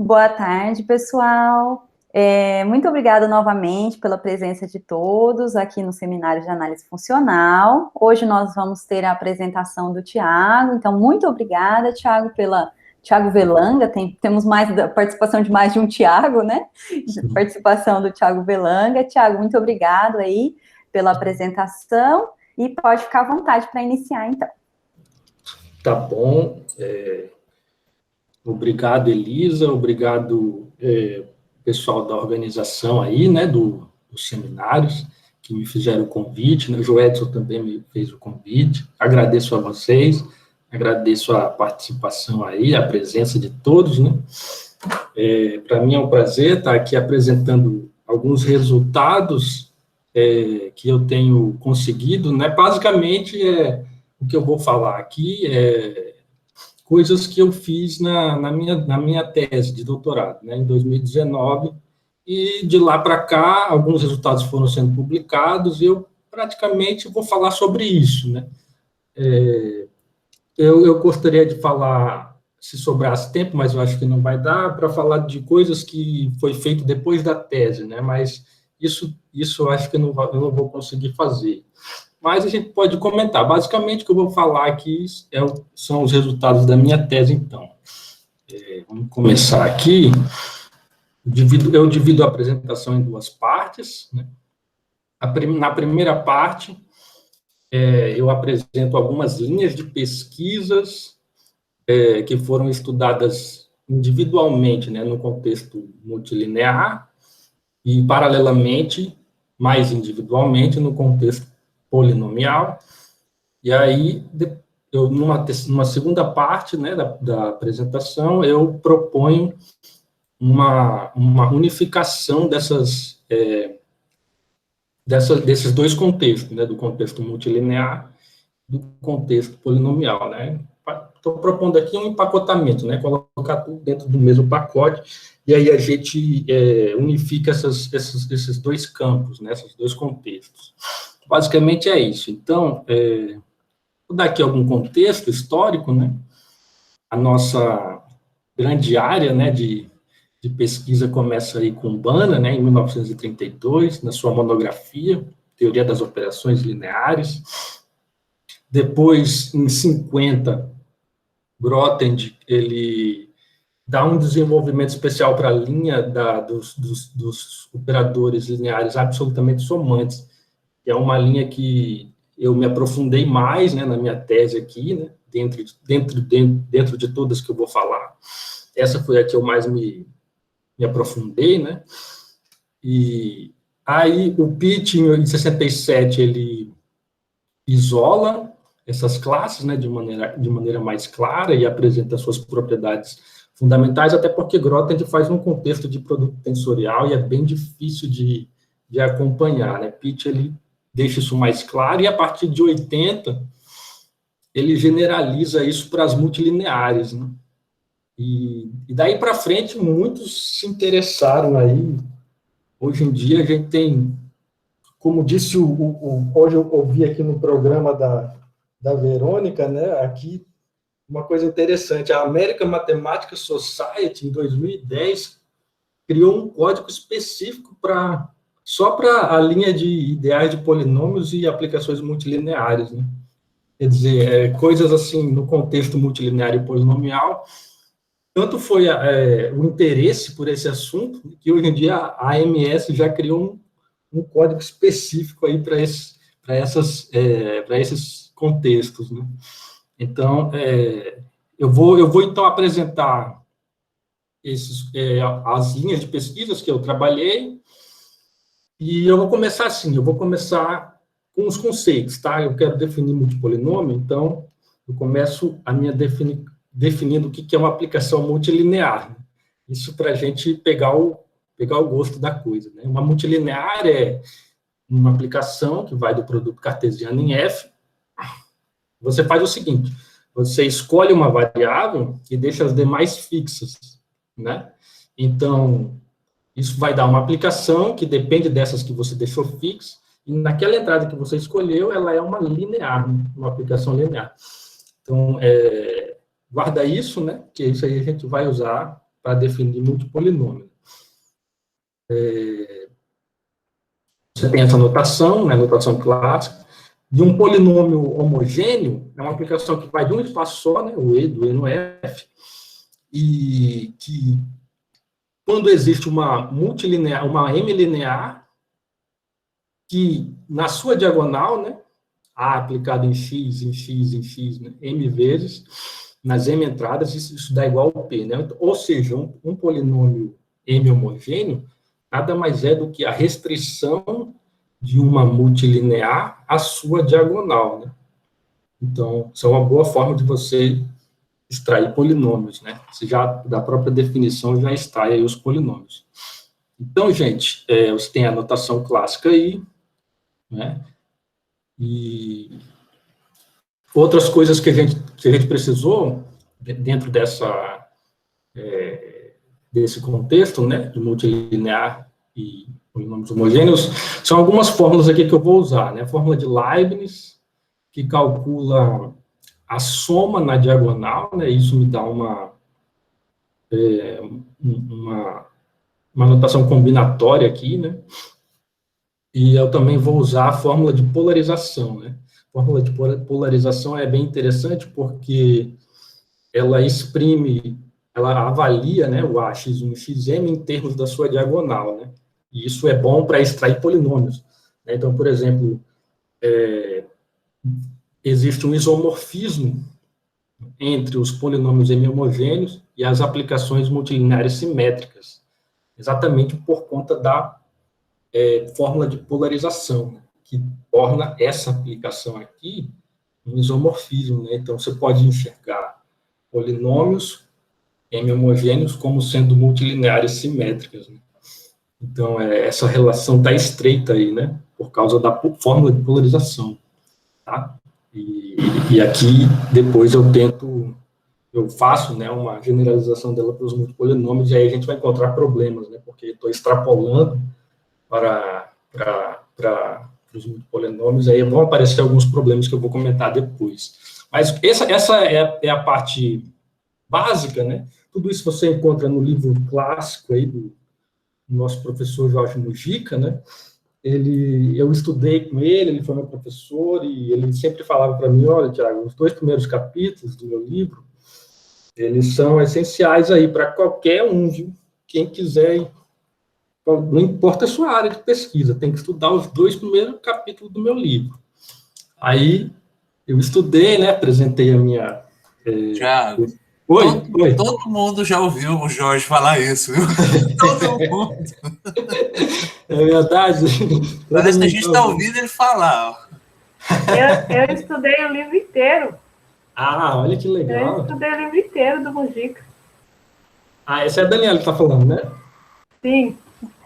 Boa tarde, pessoal. Muito obrigada novamente pela presença de todos aqui no Seminário de Análise Funcional. Hoje nós vamos ter a apresentação do Tiago, então muito obrigada, Tiago, Tiago Velanga, temos mais a participação de mais de um Tiago, né? Participação do Tiago Velanga. Tiago, muito obrigado aí pela apresentação e pode ficar à vontade para iniciar, então. Tá bom. Obrigado, Elisa, obrigado, pessoal da organização aí, né, dos seminários, que me fizeram o convite, né, o Joedson também me fez o convite, agradeço a vocês, agradeço a participação aí, a presença de todos, né, para mim é um prazer estar aqui apresentando alguns resultados que eu tenho conseguido, né, basicamente, o que eu vou falar aqui coisas que eu fiz na minha tese de doutorado, né, em 2019, e de lá para cá, alguns resultados foram sendo publicados, e eu praticamente vou falar sobre isso, né. Eu gostaria de falar, se sobrasse tempo, mas eu acho que não vai dar, para falar de coisas que foi feito depois da tese, né, mas isso eu acho que eu não vou conseguir fazer. Mas a gente pode comentar. Basicamente, o que eu vou falar aqui são os resultados da minha tese, então. Vamos começar aqui. Eu divido a apresentação em duas partes, né? Na primeira parte, eu apresento algumas linhas de pesquisas que foram estudadas individualmente, né, no contexto multilinear, e, paralelamente, mais individualmente, no contexto polinomial. E aí, numa segunda parte, né, da apresentação, eu proponho uma unificação desses dois contextos, né, do contexto multilinear e do contexto polinomial, né. Estou propondo aqui um empacotamento, né, colocar tudo dentro do mesmo pacote, e aí a gente unifica esses dois campos, né, esses dois contextos. Basicamente é isso. Então, vou dar aqui algum contexto histórico, né? A nossa grande área, né, de pesquisa começa aí com Banner, né, em 1932, na sua monografia, Teoria das Operações Lineares. Depois, em 50, Grothendieck, ele dá um desenvolvimento especial para a linha dos operadores lineares absolutamente somantes, que é uma linha que eu me aprofundei mais, né, na minha tese aqui, né, dentro de todas que eu vou falar. Essa foi a que eu mais me aprofundei, né, e aí o Pitt, em 67, ele isola essas classes, né, de maneira mais clara e apresenta suas propriedades fundamentais, até porque Grothendieck faz um contexto de produto tensorial e é bem difícil de acompanhar, né. Pitt, ele deixa isso mais claro, e a partir de 80, ele generaliza isso para as multilineares, né? E daí para frente, muitos se interessaram aí. Hoje em dia, a gente tem, como disse hoje eu ouvi aqui no programa da Verônica, né, aqui, uma coisa interessante, a American Mathematical Society, em 2010, criou um código específico só para a linha de ideais de polinômios e aplicações multilineares, né? Quer dizer, coisas assim, no contexto multilinear e polinomial, tanto foi o interesse por esse assunto, que hoje em dia a AMS já criou um código específico aí para esses contextos, né? Então, eu vou então apresentar as linhas de pesquisas que eu trabalhei, e eu vou começar assim, eu vou começar com os conceitos, tá? Eu quero definir multipolinômio, então eu começo a minha definindo o que é uma aplicação multilinear. Isso para a gente pegar o gosto da coisa, né? Uma multilinear é uma aplicação que vai do produto cartesiano em F. Você faz o seguinte, você escolhe uma variável e deixa as demais fixas, né? Então, isso vai dar uma aplicação que depende dessas que você deixou fixa, e naquela entrada que você escolheu, ela é uma linear, né? Uma aplicação linear. Então, guarda isso, né? Que isso aí a gente vai usar para definir multipolinômio. Você tem essa notação, né, notação clássica, de um polinômio homogêneo, é uma aplicação que vai de um espaço só, né, o E, do E no F, e que, quando existe uma multilinear, uma M linear, que na sua diagonal, né, A aplicado em X, em X, em X, né, M vezes, nas M entradas, isso dá igual ao P, né? Ou seja, um polinômio M homogêneo nada mais é do que a restrição de uma multilinear à sua diagonal, né? Então, isso é uma boa forma de você extrair polinômios, né? Você já, da própria definição, já extrai aí os polinômios. Então, gente, você tem a notação clássica aí, né? E outras coisas que a gente precisou, dentro desse contexto, né, de multilinear e polinômios homogêneos, são algumas fórmulas aqui que eu vou usar, né? A fórmula de Leibniz, que calcula a soma na diagonal, né? Isso me dá uma notação combinatória aqui, né? E eu também vou usar a fórmula de polarização, né? A fórmula de polarização é bem interessante porque ela ela avalia, né, o AX1 e XM em termos da sua diagonal, né? E isso é bom para extrair polinômios, né? Então, por exemplo, existe um isomorfismo entre os polinômios M homogêneos e as aplicações multilineares simétricas, exatamente por conta da fórmula de polarização, né, que torna essa aplicação aqui um isomorfismo, né? Então, você pode enxergar polinômios M homogêneos como sendo multilineares simétricas, né? Então, essa relação está estreita aí, né? Por causa da fórmula de polarização, tá? E aqui, depois eu faço, né, uma generalização dela para os multipolinômios, e aí a gente vai encontrar problemas, né? Porque estou extrapolando para os multipolinômios, aí vão aparecer alguns problemas que eu vou comentar depois. Mas essa é a parte básica, né? Tudo isso você encontra no livro clássico aí do nosso professor Jorge Mujica, né? Eu estudei com ele foi meu professor, e ele sempre falava para mim: olha, Tiago, os 2 primeiros capítulos do meu livro, eles são essenciais aí para qualquer um, viu? Quem quiser, não importa a sua área de pesquisa, tem que estudar os 2 primeiros capítulos do meu livro. Aí, eu estudei, né? Apresentei a minha... Tiago, Oi. Todo mundo já ouviu o Jorge falar isso, viu? Todo mundo. É verdade? Parece que a gente está ouvindo ele falar. Eu estudei o livro inteiro. Ah, olha que legal. Eu estudei o livro inteiro do Mujica. Ah, essa é a Daniela que está falando, né? Sim.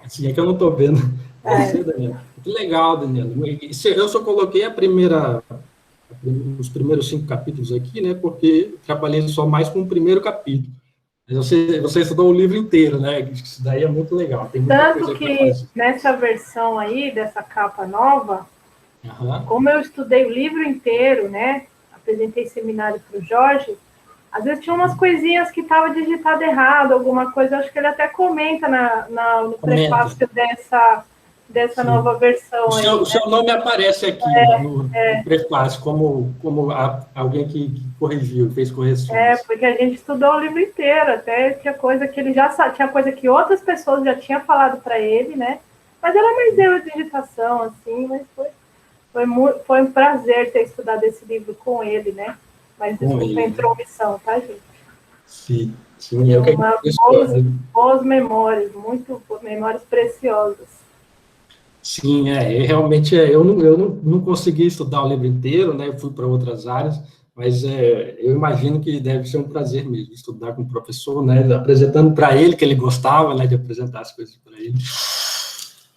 Assim, é que eu não estou vendo. Você, Daniela. Que legal, Daniela. Eu só coloquei os primeiros 5 capítulos aqui, né? Porque trabalhei só mais com o primeiro capítulo. Mas você estudou o livro inteiro, né? Isso daí é muito legal. Tem muita Tanto coisa que nessa versão aí, dessa capa nova, como eu estudei o livro inteiro, né? Apresentei seminário para o Jorge, às vezes tinha umas coisinhas que estava digitado errado, alguma coisa, acho que ele até comenta no prefácio dessa nova versão. O seu nome aparece aqui no prefácio, como alguém que corrigiu, fez correções. Porque a gente estudou o livro inteiro, até tinha coisa que ele já tinha coisa que outras pessoas já tinham falado para ele, né? Mas era mais erro de digitação, assim, mas foi um prazer ter estudado esse livro com ele, né? Mas desculpa a intromissão, tá, gente? Sim, eu que boas memórias, memórias preciosas. Sim, realmente eu não consegui estudar o livro inteiro, né? Eu fui para outras áreas, mas eu imagino que deve ser um prazer mesmo estudar com o professor, né? Apresentando para ele, que ele gostava, né, de apresentar as coisas para ele.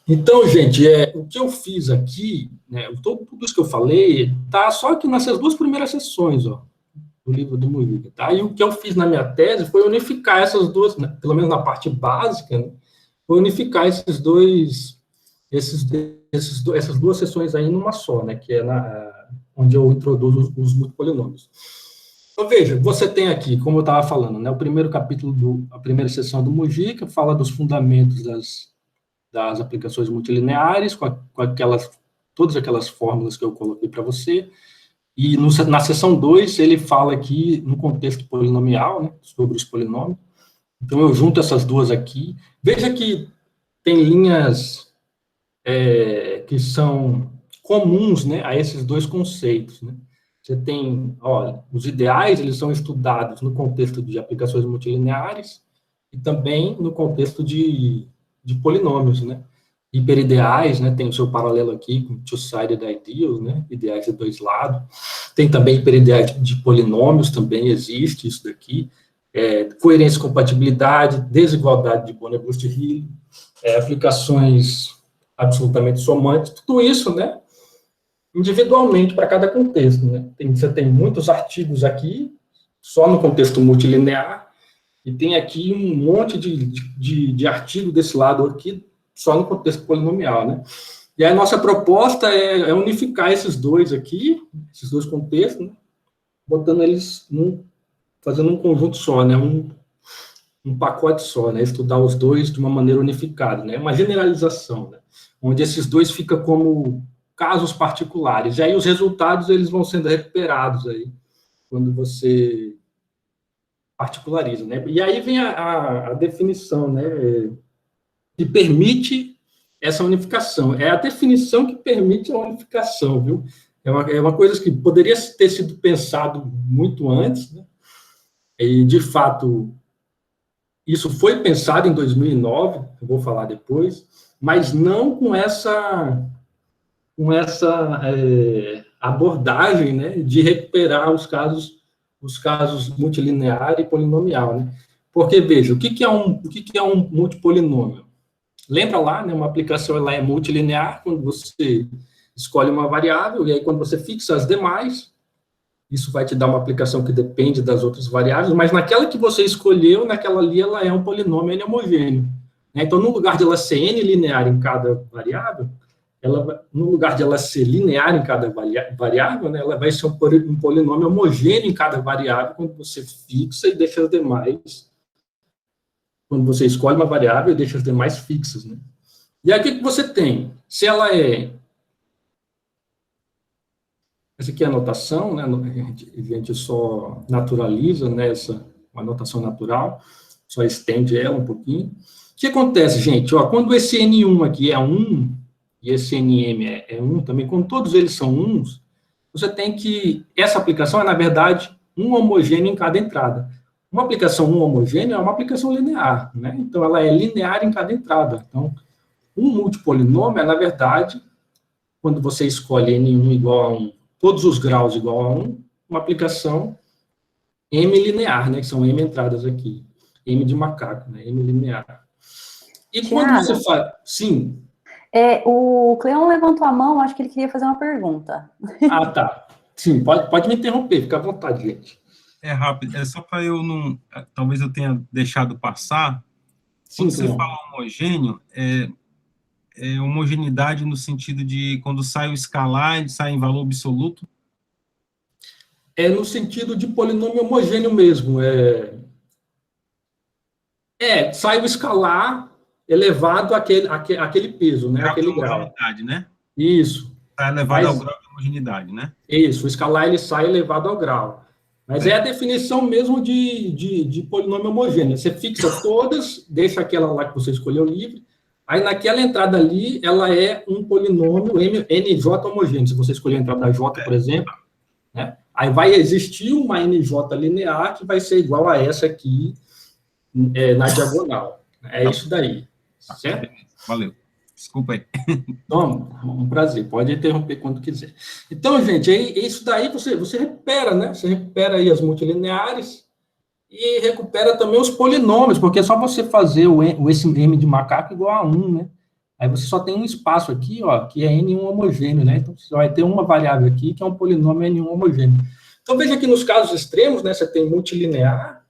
Então, gente, o que eu fiz aqui, né, tudo isso que eu falei, tá só aqui nessas 2 primeiras sessões, ó, do livro do Mujica, tá? E o que eu fiz na minha tese foi unificar essas 2, né, pelo menos na parte básica, né, foi unificar essas 2 sessões aí numa só, né, que é onde eu introduzo os multipolinômios. Então, veja, você tem aqui, como eu estava falando, né, o primeiro capítulo, a primeira seção do Mujica, fala dos fundamentos das aplicações multilineares, com todas aquelas fórmulas que eu coloquei para você. E na seção 2, ele fala aqui, no contexto polinomial, né, sobre os polinômios. Então, eu junto essas duas aqui. Veja que tem linhas que são comuns, né, a esses dois conceitos, né? Você tem, olha, os ideais, eles são estudados no contexto de aplicações multilineares e também no contexto de polinômios, né? Hiperideais, né? Tem o seu paralelo aqui com two-sided ideals, né? Ideais de dois lados. Tem também hiperideais de polinômios, também existe isso daqui. Coerência e compatibilidade, desigualdade de Bonner-Busch-Hill, aplicações absolutamente somantes, tudo isso, né? Individualmente para cada contexto, né? Você tem muitos artigos aqui, só no contexto multilinear, e tem aqui um monte de artigo desse lado aqui, só no contexto polinomial, né? E a nossa proposta é unificar esses dois aqui, esses dois contextos, né? Botando eles fazendo um conjunto só, né? Um pacote só, né? Estudar os dois de uma maneira unificada, né? Uma generalização, né? Onde esses dois ficam como casos particulares. E aí os resultados, eles vão sendo recuperados aí, quando você particulariza, né? E aí vem a definição, né? Que permite essa unificação. É a definição que permite a unificação, viu? É uma coisa que poderia ter sido pensado muito antes, né? E, de fato, isso foi pensado em 2009, eu vou falar depois, mas não com essa abordagem, né, de recuperar os casos multilinear e polinomial, né? Porque, veja, o que é um multipolinômio? Lembra lá, né, uma aplicação ela é multilinear, quando você escolhe uma variável, e aí quando você fixa as demais, isso vai te dar uma aplicação que depende das outras variáveis, mas naquela que você escolheu, naquela ali, ela é um polinômio N homogêneo, né? Então, no lugar de ela ser N linear em cada variável, no lugar de ela ser linear em cada variável, né, ela vai ser um polinômio homogêneo em cada variável, quando você fixa e deixa as demais. Quando você escolhe uma variável e deixa as demais fixas, né? E aí, o que você tem? Se ela é... Essa aqui é a notação, né? A gente só naturaliza, né, uma notação natural, só estende ela um pouquinho. O que acontece, gente? Ó, quando esse N1 aqui é 1, e esse NM é 1 também, quando todos eles são 1s, você tem que... Essa aplicação é, na verdade, um homogêneo em cada entrada. Uma aplicação 1 homogênea é uma aplicação linear, né? Então, ela é linear em cada entrada. Então, um multipolinômio é, na verdade, quando você escolhe N1 igual a 1, todos os graus igual a 1, uma aplicação M linear, né? Que são M entradas aqui. M de macaco, né? M linear. E Thiago, quando você faz... Sim. O Cleon levantou a mão, acho que ele queria fazer uma pergunta. Ah, tá. Sim, pode me interromper, fica à vontade, gente. É rápido, é só para eu não... Talvez eu tenha deixado passar. Sim, quando você fala homogêneo, é homogeneidade no sentido de quando sai o escalar, ele sai em valor absoluto? É no sentido de polinômio homogêneo mesmo. Sai o escalar elevado àquele peso, né? Aquele grau. Homogeneidade, né? Isso. Está elevado ao grau de homogeneidade, né? Isso, o escalar ele sai elevado ao grau. Mas é a definição mesmo de polinômio homogêneo. Você fixa todas, deixa aquela lá que você escolheu livre, aí naquela entrada ali, ela é um polinômio NJ homogêneo. Se você escolher a entrada J, por exemplo, né? Aí vai existir uma NJ linear que vai ser igual a essa aqui na diagonal. É isso daí. Certo? Valeu. Desculpa aí. Então, um prazer. Pode interromper quando quiser. Então, gente, isso daí você recupera, né? Você recupera aí as multilineares e recupera também os polinômios, porque é só você fazer esse M de macaco igual a 1, né? Aí você só tem um espaço aqui, ó, que é N1 homogêneo, né? Então, você vai ter uma variável aqui que é um polinômio N1 homogêneo. Então, veja que nos casos extremos, né, você tem multilinear,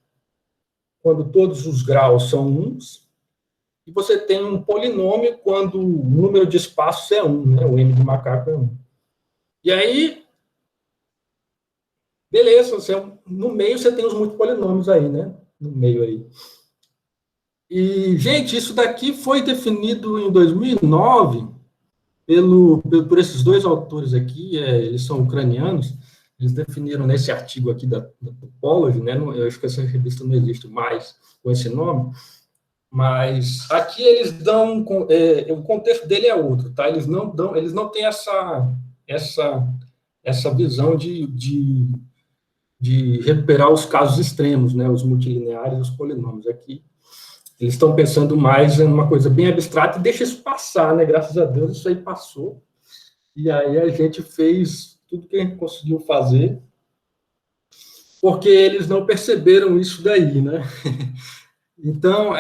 quando todos os graus são 1s, e você tem um polinômio quando o número de espaços é 1, né? O M de macaco é 1. E aí, Beleza, no meio você tem os multipolinômios aí, né? No meio aí. E, gente, isso daqui foi definido em 2009 por esses dois autores aqui, eles são ucranianos, eles definiram nesse artigo aqui da Topology, né? Eu acho que essa revista não existe mais com esse nome, mas aqui eles dão, o contexto dele é outro, tá? Eles não têm essa visão de recuperar os casos extremos, né? Os multilineares, os polinômios aqui. Eles estão pensando mais em uma coisa bem abstrata e deixa isso passar, né? Graças a Deus isso aí passou. E aí a gente fez tudo que a gente conseguiu fazer, porque eles não perceberam isso daí, né? Então,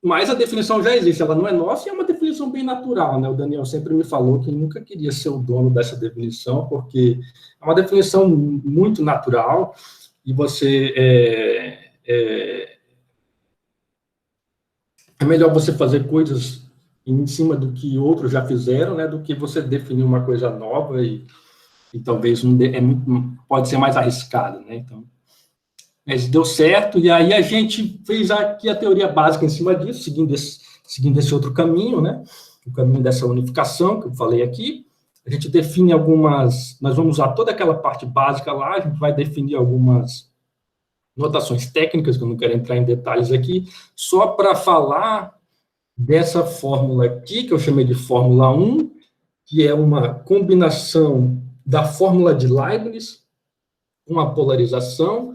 mas a definição já existe, ela não é nossa e é uma definição bem natural, né? O Daniel sempre me falou que nunca queria ser o dono dessa definição, porque é uma definição muito natural e você é melhor você fazer coisas em cima do que outros já fizeram, né, do que você definir uma coisa nova e talvez pode ser mais arriscado, né, então, mas deu certo, e aí a gente fez aqui a teoria básica em cima disso, seguindo esse outro caminho, né, o caminho dessa unificação que eu falei aqui. A gente define nós vamos usar toda aquela parte básica lá, a gente vai definir algumas notações técnicas, que eu não quero entrar em detalhes aqui, só para falar dessa fórmula aqui, que eu chamei de fórmula 1, que é uma combinação da fórmula de Leibniz com a polarização.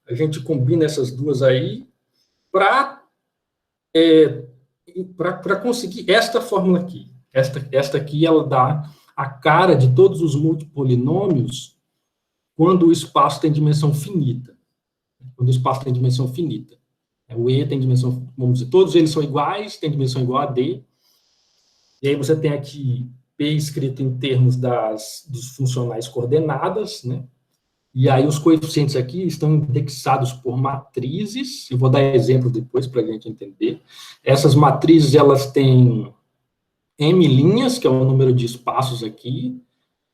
A gente combina essas duas aí para conseguir esta fórmula aqui. Esta aqui, ela dá a cara de todos os multipolinômios quando o espaço tem dimensão finita. Quando o espaço tem dimensão finita. O E tem dimensão, vamos dizer, todos eles são iguais, tem dimensão igual a D. E aí você tem aqui P escrito em termos dos funcionais coordenadas, né? E aí os coeficientes aqui estão indexados por matrizes. Eu vou dar exemplo depois para a gente entender. Essas matrizes, elas têm M linhas, que é o número de espaços aqui,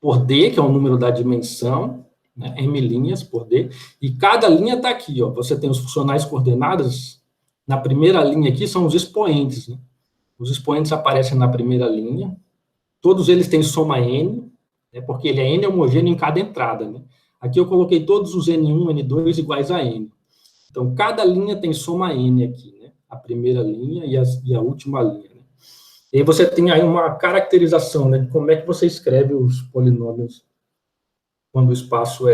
por D, que é o número da dimensão, né, M linhas por D, e cada linha está aqui, ó, você tem os funcionais coordenadas, na primeira linha aqui são os expoentes, né, os expoentes aparecem na primeira linha, todos eles têm soma N, né, porque ele é N homogêneo em cada entrada, né, aqui eu coloquei todos os N1, N2 iguais a N, então cada linha tem soma N aqui, né, a primeira linha e a última linha, né, e aí você tem aí uma caracterização, né, de como é que você escreve os polinômios quando o espaço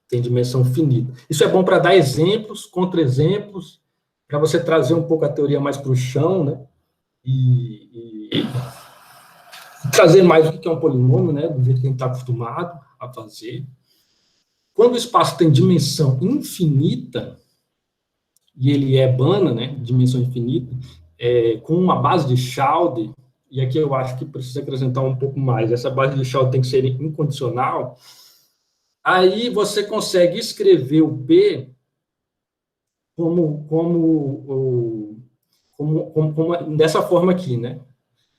tem dimensão finita. Isso é bom para dar exemplos, contra-exemplos, para você trazer um pouco a teoria mais para o chão, né? E trazer mais o que é um polinômio, né? Do jeito que a gente está acostumado a fazer. Quando o espaço tem dimensão infinita, e ele é Banach, né? Dimensão infinita, com uma base de Schauder, e aqui eu acho que precisa acrescentar um pouco mais, essa base de Schauder tem que ser incondicional. Aí você consegue escrever o P dessa forma aqui, né?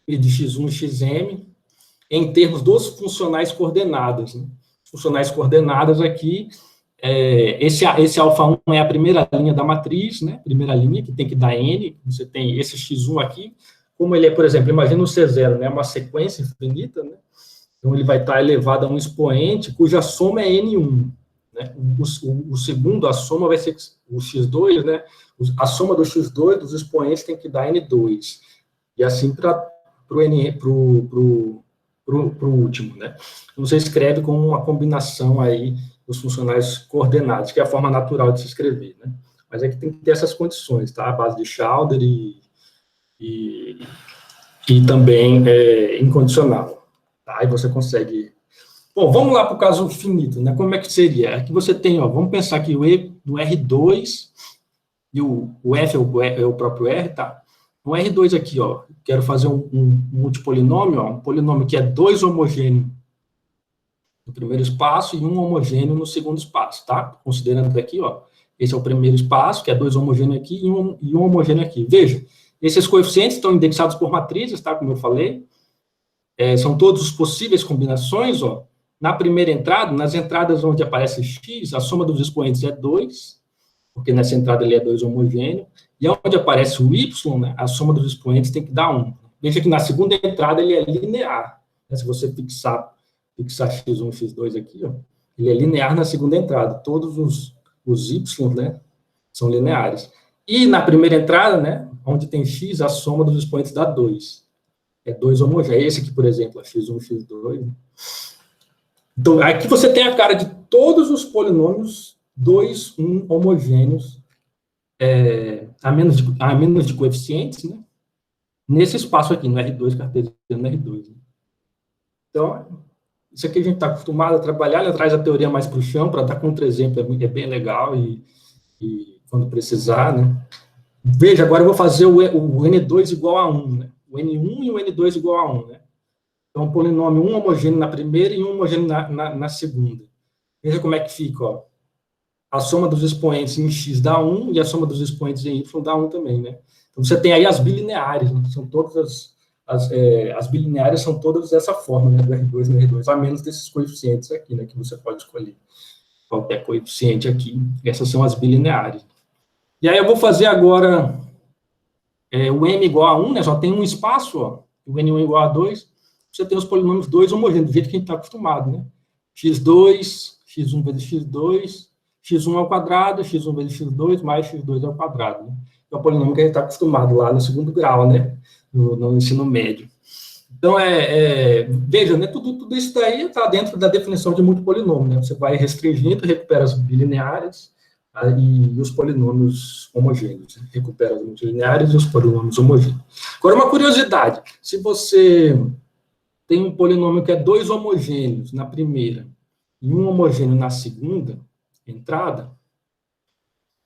P de x1 e xm, em termos dos funcionais coordenadas, né? Funcionais coordenadas aqui, esse alfa1 é a primeira linha da matriz, né? Primeira linha, que tem que dar n, você tem esse x1 aqui, como ele é, por exemplo, imagina o C0, né? Uma sequência infinita, né? Então, ele vai estar elevado a um expoente cuja soma é N1. Né? O segundo, a soma vai ser o X2, né? A soma do X2 dos expoentes tem que dar N2. E assim para o último. Né? Então, você escreve com uma combinação aí dos funcionais coordenados, que é a forma natural de se escrever. Né? Mas é que tem que ter essas condições, tá? A base de Schauder e também incondicional. Aí você consegue... Bom, vamos lá para o caso finito, né? Como é que seria? Aqui você tem, ó, vamos pensar que o E do R2 e o F é o próprio R, tá? O R2 aqui, ó, quero fazer um multipolinômio, ó, um polinômio que é 2 homogêneo no primeiro espaço e 1 homogêneo no segundo espaço, tá? Considerando aqui, ó, esse é o primeiro espaço, que é 2 homogêneo aqui e um homogêneo aqui. Veja, esses coeficientes estão indexados por matrizes, tá? Como eu falei. São todos os possíveis combinações, ó. Na primeira entrada, nas entradas onde aparece x, a soma dos expoentes é 2, porque nessa entrada ele é 2 homogêneo, e onde aparece o y, né, a soma dos expoentes tem que dar 1. Veja que na segunda entrada ele é linear. Né, se você fixar x1 e x2 aqui, ó, ele é linear na segunda entrada. Todos os y, né, são lineares. E na primeira entrada, né, onde tem x, a soma dos expoentes dá 2. É 2 homogêneos. Esse aqui, por exemplo, é x1 e x2. Né? Então, aqui você tem a cara de todos os polinômios 2, 1 homogêneos, a menos de coeficientes, né? Nesse espaço aqui, no R2, cartesiano no R2. Né? Então, isso aqui a gente está acostumado a trabalhar, ele traz a teoria mais para o chão, para dar contra-exemplo, é bem legal, e quando precisar, né? Veja, agora eu vou fazer o N2 igual a 1, né? O N1 e o N2 igual a 1, né? Então, polinômio 1 homogêneo na primeira e 1 homogêneo na segunda. Veja como é que fica, ó. A soma dos expoentes em x dá 1 e a soma dos expoentes em y dá 1 também, né? Então, você tem aí as bilineares, né? São todas as bilineares são todas dessa forma, né? Do R2 no R2, a menos desses coeficientes aqui, né? Que você pode escolher qualquer coeficiente aqui. Essas são as bilineares. E aí eu vou fazer agora o m igual a 1, né? Só tem um espaço, ó. O N1 igual a 2. Você tem os polinômios 2 homogêneos, do jeito que a gente está acostumado, né? x2, x1 vezes x2, x1 ao quadrado, x1 vezes x2, mais x2 ao quadrado. Né? É o polinômio que a gente está acostumado lá no segundo grau, né? No ensino médio. Então, veja, né? Tudo isso daí está dentro da definição de multipolinômio, né? Você vai restringindo, recupera as bilineares e os polinômios homogêneos. Né? Recupera os multilineares e os polinômios homogêneos. Agora, uma curiosidade. Se você tem um polinômio que é 2 homogêneos na primeira e 1 homogêneo na segunda entrada,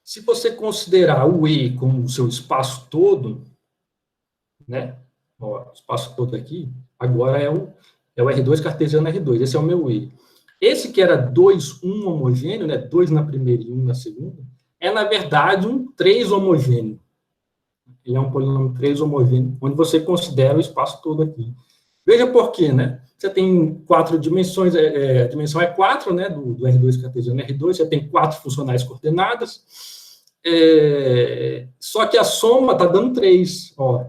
se você considerar o E como o seu espaço todo, né? Ó, o espaço todo aqui, agora é o R2 cartesiano R2, esse é o meu E. Esse que era 2, 1 homogêneo, né? 2 na primeira e 1 na segunda, é, na verdade, um 3 homogêneo. Ele é um polinômio 3 homogêneo, onde você considera o espaço todo aqui. Veja por quê, né? Você tem 4 dimensões, a dimensão é 4, né, do R2 cartesiano R2, você tem 4 funcionais coordenadas, só que a soma está dando 3, ó,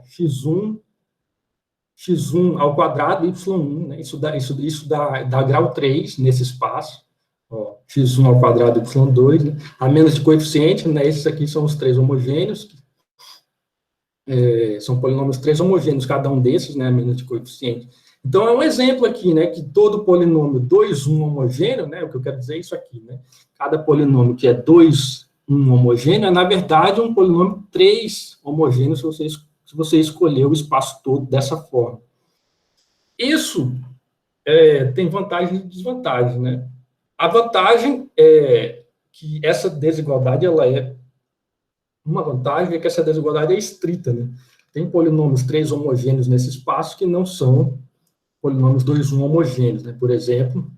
x1 ao quadrado, y1, né, isso dá grau 3 nesse espaço, ó, x1 ao quadrado, y2, né, a menos de coeficiente, né, esses aqui são os 3 homogêneos, são polinômios 3 homogêneos, cada um desses, né, a menos de coeficiente. Então, é um exemplo aqui, né, que todo polinômio 2, 1 homogêneo, né, o que eu quero dizer é isso aqui, né, cada polinômio que é 2, 1 homogêneo é, na verdade, um polinômio 3 homogêneo, se você escolher o espaço todo dessa forma. Isso tem vantagens e desvantagens, né. A vantagem é que essa desigualdade, uma vantagem é que essa desigualdade é estrita, né. Tem polinômios 3 homogêneos nesse espaço que não são polinômios 2, 1 homogêneos, né? Por exemplo,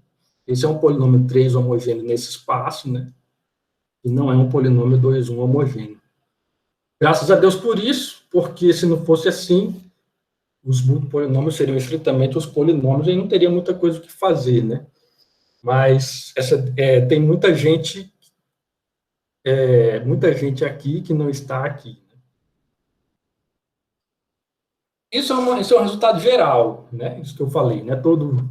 esse é um polinômio 3 homogêneo nesse espaço, né? E não é um polinômio 2, 1 homogêneo. Graças a Deus por isso, porque se não fosse assim, os multipolinômios seriam estritamente os polinômios e não teria muita coisa o que fazer, né? Mas tem muita gente aqui que não está aqui. Isso é um resultado geral, né? Isso que eu falei, né? Todo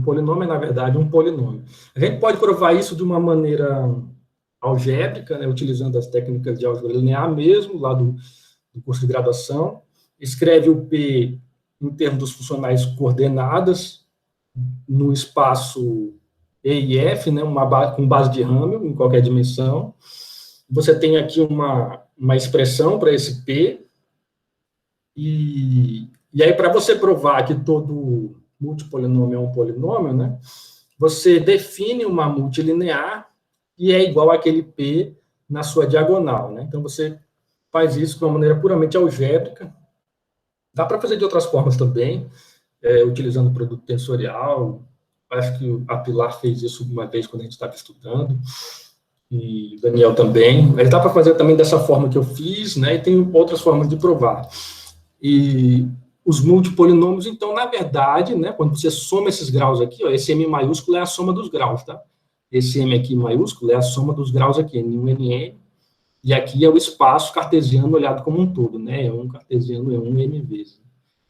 polinômio é, na verdade, um polinômio. A gente pode provar isso de uma maneira algébrica, né? Utilizando as técnicas de álgebra linear mesmo, lá do curso de graduação. Escreve o P em termos dos funcionais coordenadas no espaço E e F, né? Com base de Hamilton, em qualquer dimensão. Você tem aqui uma expressão para esse P. E aí, para você provar que todo multipolinômio é um polinômio, né, você define uma multilinear e é igual àquele P na sua diagonal, né? Então, você faz isso de uma maneira puramente algébrica. Dá para fazer de outras formas também, utilizando o produto tensorial. Acho que a Pilar fez isso uma vez quando a gente estava estudando, e o Daniel também. Mas dá para fazer também dessa forma que eu fiz, né? E tem outras formas de provar. E os multipolinômios, então, na verdade, né, quando você soma esses graus aqui, ó, esse M maiúsculo é a soma dos graus, tá? Esse M aqui maiúsculo é a soma dos graus aqui, N1, Nn, e aqui é o espaço cartesiano olhado como um todo, né? É um cartesiano, é um M vezes.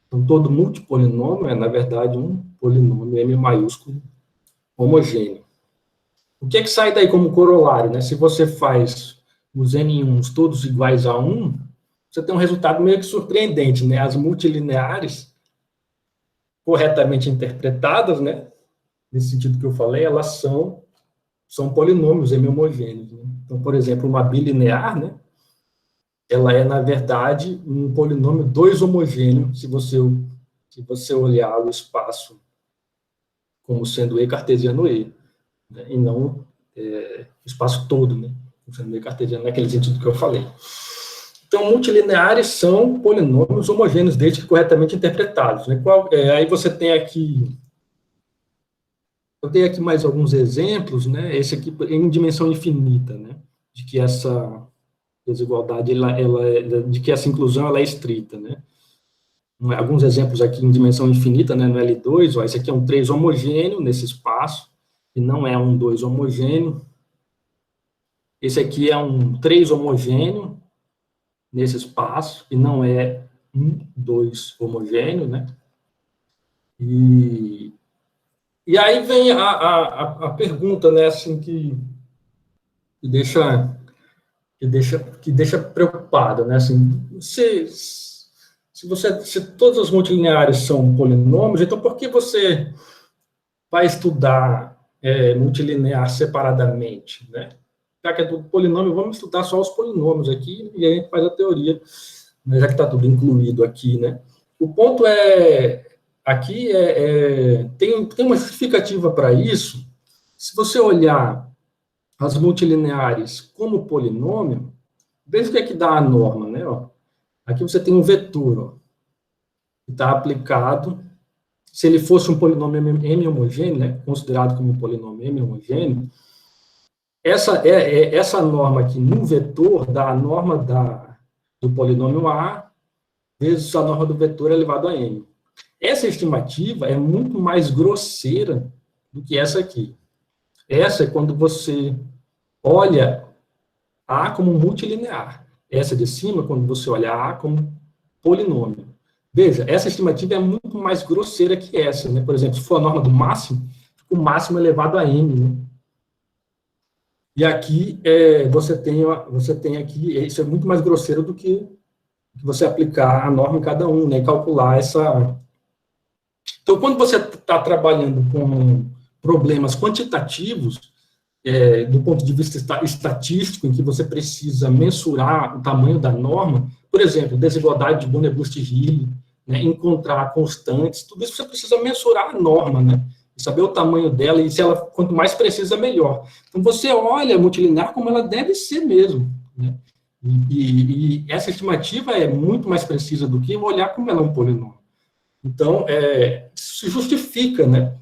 Então, todo multipolinômio é, na verdade, um polinômio M maiúsculo homogêneo. O que é que sai daí como corolário, né? Se você faz os N1s todos iguais a 1, você tem um resultado meio que surpreendente, né? As multilineares, corretamente interpretadas, né? Nesse sentido que eu falei, elas são polinômios M-homogêneos, né? Então, por exemplo, uma bilinear, né? Ela é, na verdade, um polinômio 2 homogêneo, se você olhar o espaço como sendo E cartesiano E, né? E não o espaço todo, né? Sendo E cartesiano, naquele sentido que eu falei. Então, multilineares são polinômios homogêneos, desde que corretamente interpretados, né? Aí você tem aqui... Eu dei aqui mais alguns exemplos, né? Esse aqui em dimensão infinita, né? De que essa desigualdade, de que essa inclusão ela é estrita, né? Alguns exemplos aqui em dimensão infinita, né? No L2, ó, esse aqui é um 3 homogêneo nesse espaço, e não é um 2 homogêneo. Esse aqui é um 3 homogêneo nesse espaço, e não é um 2 homogêneo, né? E aí vem a pergunta, né, assim, que deixa preocupado, né, assim, se todas as multilineares são polinômios, então por que você vai estudar multilinear separadamente, né? Já que é tudo polinômio, vamos estudar só os polinômios aqui, e aí a gente faz a teoria, né, já que está tudo incluído aqui, né? O ponto aqui tem uma justificativa para isso. Se você olhar as multilineares como polinômio, veja o que é que dá a norma, né? Ó, aqui você tem um vetor, ó, que está aplicado. Se ele fosse um polinômio M homogêneo, né, considerado como um polinômio M homogêneo, essa norma aqui no vetor dá a norma do polinômio A vezes a norma do vetor elevado a M. Essa estimativa é muito mais grosseira do que essa aqui. Essa é quando você olha A como multilinear. Essa de cima, quando você olha A como polinômio. Veja, essa estimativa é muito mais grosseira que essa, né? Por exemplo, se for a norma do máximo, o máximo elevado a M, né? E aqui, você tem aqui, isso é muito mais grosseiro do que você aplicar a norma em cada um, né? E calcular essa... Então, quando você está trabalhando com problemas quantitativos, do ponto de vista estatístico, em que você precisa mensurar o tamanho da norma, por exemplo, desigualdade de Bonnet-Bust-Hille, né, encontrar constantes, tudo isso você precisa mensurar a norma, né, saber o tamanho dela, e se ela, quanto mais precisa, melhor. Então, você olha a multilinear como ela deve ser mesmo, né, e essa estimativa é muito mais precisa do que olhar como ela é um polinômio. Então, se justifica, né?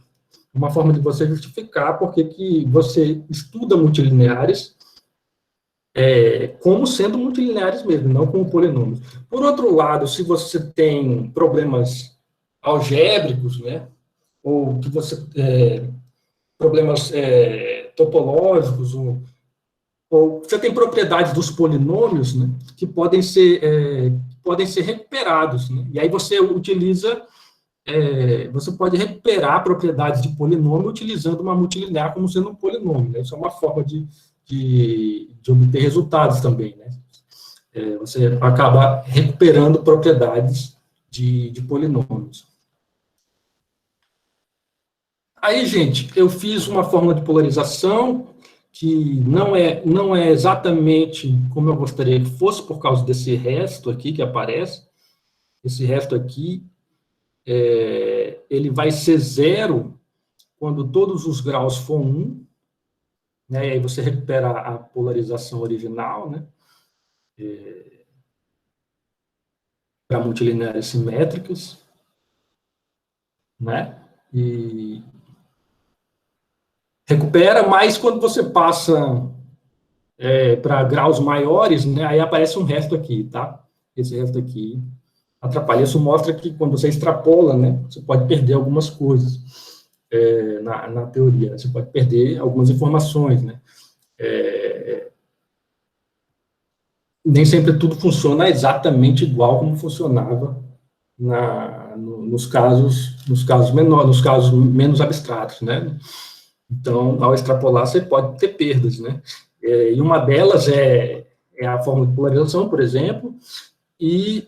Uma forma de você justificar porque que você estuda multilineares como sendo multilineares mesmo, não como polinômios. Por outro lado, se você tem problemas algébricos, né? Ou que você problemas topológicos, ou você tem propriedades dos polinômios, né? Que podem ser recuperados, né? E aí você utiliza você pode recuperar propriedades de polinômio utilizando uma multilinear como sendo um polinômio, né? Isso é uma forma de obter resultados também, né? Você acaba recuperando propriedades de polinômios. Aí, gente, eu fiz uma fórmula de polarização que não é exatamente como eu gostaria que fosse por causa desse resto aqui que aparece. Esse resto aqui ele vai ser 0 quando todos os graus for 1, né, e aí você recupera a polarização original, né, para multilineares simétricas, né, e recupera, mas quando você passa para graus maiores, né, aí aparece um resto aqui, tá? Esse resto aqui atrapalha. Isso mostra que quando você extrapola, né, você pode perder algumas coisas na teoria, né? Você pode perder algumas informações, né? Nem sempre tudo funciona exatamente igual como funcionava nos casos menores, nos casos menos abstratos, né? Então, ao extrapolar, você pode ter perdas, né? E uma delas é a fórmula de polarização, por exemplo, e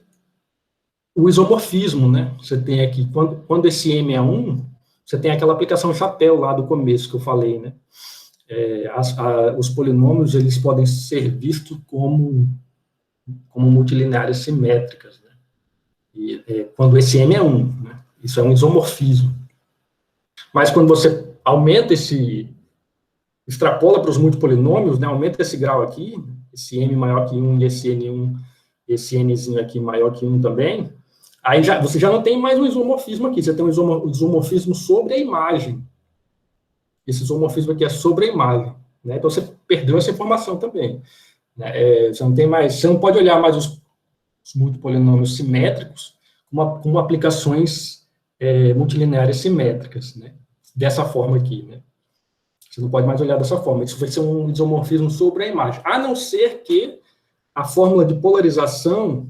o isomorfismo, né? Você tem aqui, quando esse M é 1, você tem aquela aplicação chapéu lá do começo que eu falei, né? Os polinômios, eles podem ser vistos como multilineares simétricas, né? E quando esse M é 1, né? Isso é um isomorfismo. Mas quando você aumenta extrapola para os multipolinômios, né? Aumenta esse grau aqui, esse M maior que 1 e esse N1, esse Nzinho aqui maior que 1 também, aí você já não tem mais um isomorfismo aqui, você tem um isomorfismo sobre a imagem. Esse isomorfismo aqui é sobre a imagem, né? Então você perdeu essa informação também, né? Você não pode olhar mais os multipolinômios simétricos como aplicações multilineares simétricas, né? Dessa forma aqui, né? Você não pode mais olhar dessa forma. Isso vai ser um isomorfismo sobre a imagem, a não ser que a fórmula de polarização,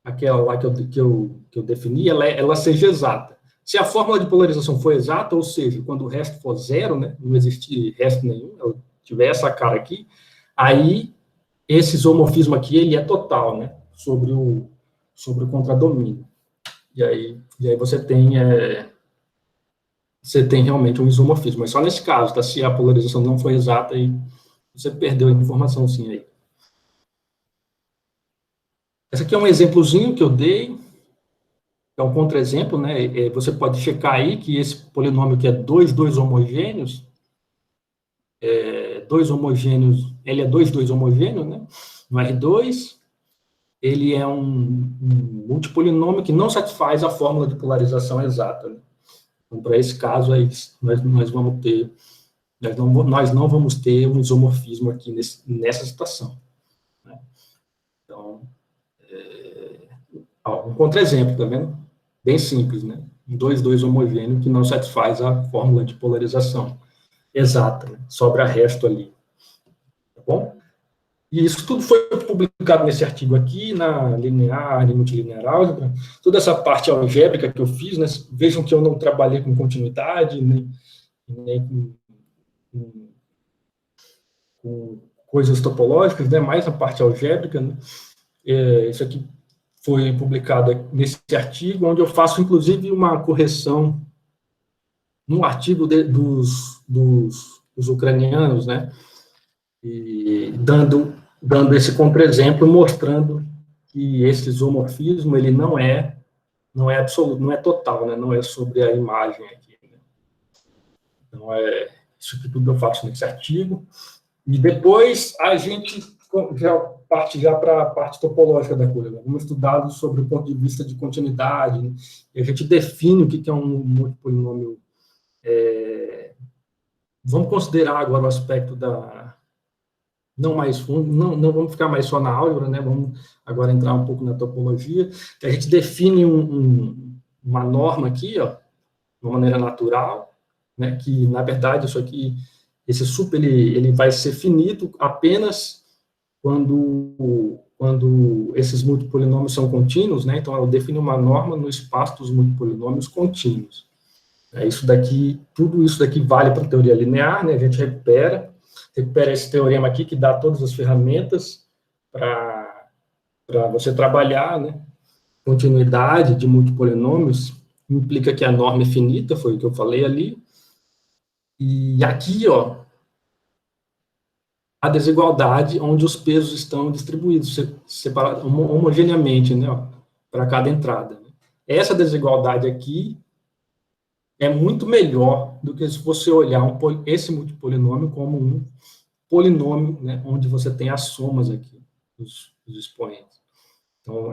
aquela lá que eu defini, ela seja exata. Se a fórmula de polarização for exata, ou seja, quando o resto for zero, né, não existir resto nenhum, eu tiver essa cara aqui, aí esse isomorfismo aqui, ele é total, né, sobre o contradomínio. E aí você tem realmente um isomorfismo, mas só nesse caso, tá? Se a polarização não for exata, aí você perdeu a informação, sim, aí. Esse aqui é um exemplozinho que eu dei, é um contra-exemplo, né? Você pode checar aí que esse polinômio que é 2 homogêneos, ele é 2 homogêneo, né? No R2, ele é um multipolinômio que não satisfaz a fórmula de polarização exata, né? Então, para esse caso, aí, nós não vamos ter um isomorfismo aqui nessa situação, né? Então, um contra-exemplo, tá vendo? Bem simples, né? Um 2 homogêneo que não satisfaz a fórmula de polarização exata, né? Sobra resto ali, tá bom? E isso tudo foi publicado nesse artigo aqui, na linear e multilinear álgebra. Toda essa parte algébrica que eu fiz, né? Vejam que eu não trabalhei com continuidade, nem com coisas topológicas, né? Mais a parte algébrica, né? Isso aqui foi publicado nesse artigo, onde eu faço, inclusive, uma correção no artigo dos ucranianos, né? E dando esse contra-exemplo, mostrando que esse isomorfismo, ele não é absoluto, não é total, né? Não é sobre a imagem aqui, né? Então, isso aqui tudo eu faço nesse artigo. E depois a gente parte para a parte topológica da coisa, né? Vamos estudar sobre o ponto de vista de continuidade, né? E a gente define o que é um multipolinômio. Vamos considerar agora o aspecto não mais fundo, não vamos ficar mais só na álgebra, né? Vamos agora entrar um pouco na topologia, que a gente define uma norma aqui, ó, de uma maneira natural, né? Que, na verdade, esse sup, ele vai ser finito apenas quando esses multipolinômios são contínuos, né? Então, eu defino uma norma no espaço dos multipolinômios contínuos. Tudo isso daqui vale para a teoria linear, né? A gente recupera esse teorema aqui, que dá todas as ferramentas para você trabalhar, né? Continuidade de multipolinômios implica que a norma é finita, foi o que eu falei ali. E aqui, ó, a desigualdade onde os pesos estão distribuídos, separados homogeneamente, né, para cada entrada. Essa desigualdade aqui é muito melhor do que se você olhar esse multipolinômio como um polinômio, né, onde você tem as somas aqui, dos expoentes. Então,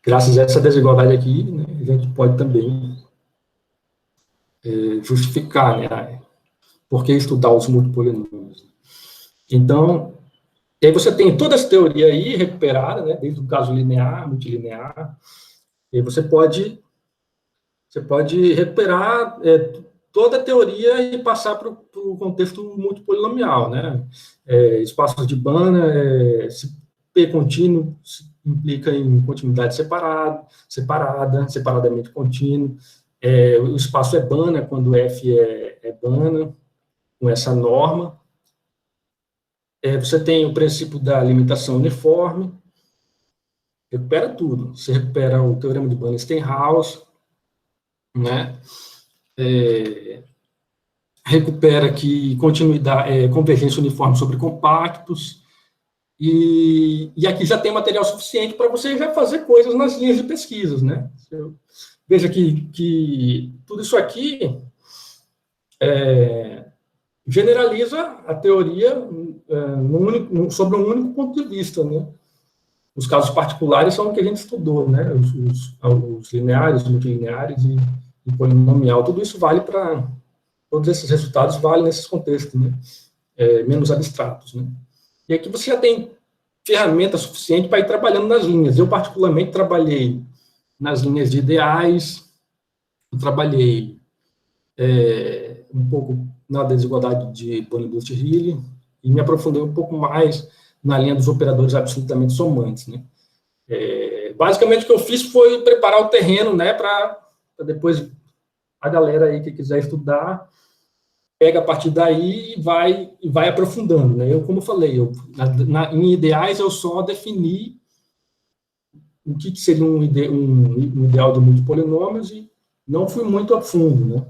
graças a essa desigualdade aqui, né, a gente pode também justificar, né, por que estudar os multipolinômios. Então, E aí você tem toda essa teoria aí recuperada, né, desde o caso linear, multilinear, e aí você pode recuperar toda a teoria e passar para o contexto multipolinomial, né? Espaços de Banach, se P contínuo implica em continuidade separadamente contínuo. O espaço é Banach quando F é Banach, com essa norma. Você tem o princípio da limitação uniforme, recupera tudo. Você recupera o teorema de Banach-Steinhaus, né? Recupera que convergência uniforme sobre compactos, e aqui já tem material suficiente para você já fazer coisas nas linhas de pesquisas, né? Veja que tudo isso aqui generaliza a teoria sobre um único ponto de vista, né? Os casos particulares são o que a gente estudou, né? Os lineares, multilineares e polinomial. Tudo isso vale para... Todos esses resultados valem nesses contextos, né? Menos abstratos, né? E aqui você já tem ferramenta suficiente para ir trabalhando nas linhas. Eu, particularmente, trabalhei nas linhas de ideais, eu trabalhei um pouco na desigualdade de Bonnet-Hille e me aprofundei um pouco mais na linha dos operadores absolutamente somantes, né? Basicamente, o que eu fiz foi preparar o terreno, né, para depois a galera aí que quiser estudar pega a partir daí e vai aprofundando, né? Eu, como eu falei, em ideais eu só defini o que seria um ideal de multipolinômios e não fui muito a fundo, né?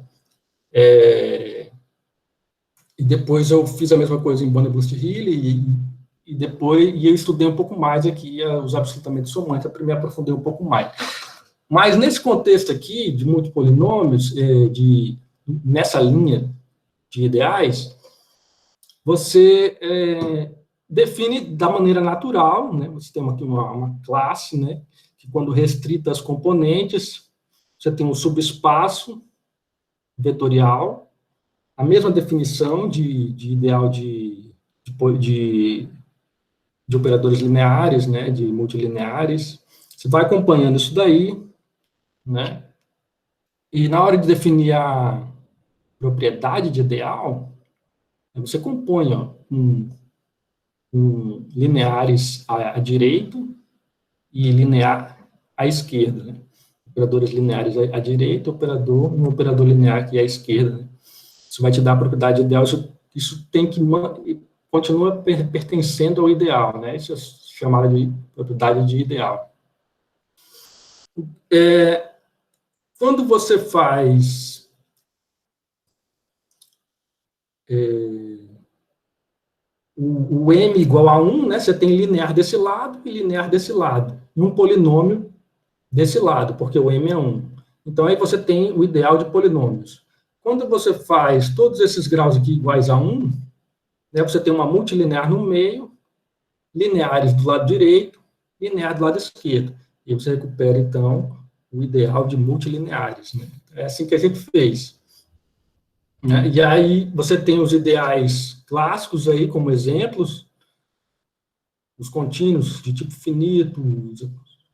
E depois eu fiz a mesma coisa em Bonnet-Hille e depois eu estudei um pouco mais aqui os absolutamente somantes, eu me aprofundei um pouco mais. Mas nesse contexto aqui de multipolinômios, nessa linha de ideais, você define da maneira natural, né? Você tem aqui uma classe, né? Que quando restrita as componentes, você tem um subespaço vetorial, a mesma definição de ideal de operadores lineares, né? De multilineares. Você vai acompanhando isso daí, né? E na hora de definir a propriedade de ideal, você compõe lineares à direita e linear à esquerda, né? Operadores lineares à direita, um operador linear aqui à esquerda, né? Isso vai te dar a propriedade ideal, isso tem que continua pertencendo ao ideal, né? Isso é chamado de propriedade de ideal. Quando você faz o m igual a 1, né, você tem linear desse lado e linear desse lado, e um polinômio desse lado, porque o m é 1. Então, aí você tem o ideal de polinômios. Quando você faz todos esses graus aqui iguais a 1, né, você tem uma multilinear no meio, lineares do lado direito, linear do lado esquerdo. E você recupera, então, o ideal de multilineares, né? É assim que a gente fez. Né? E aí você tem os ideais clássicos aí como exemplos, os contínuos de tipo finito,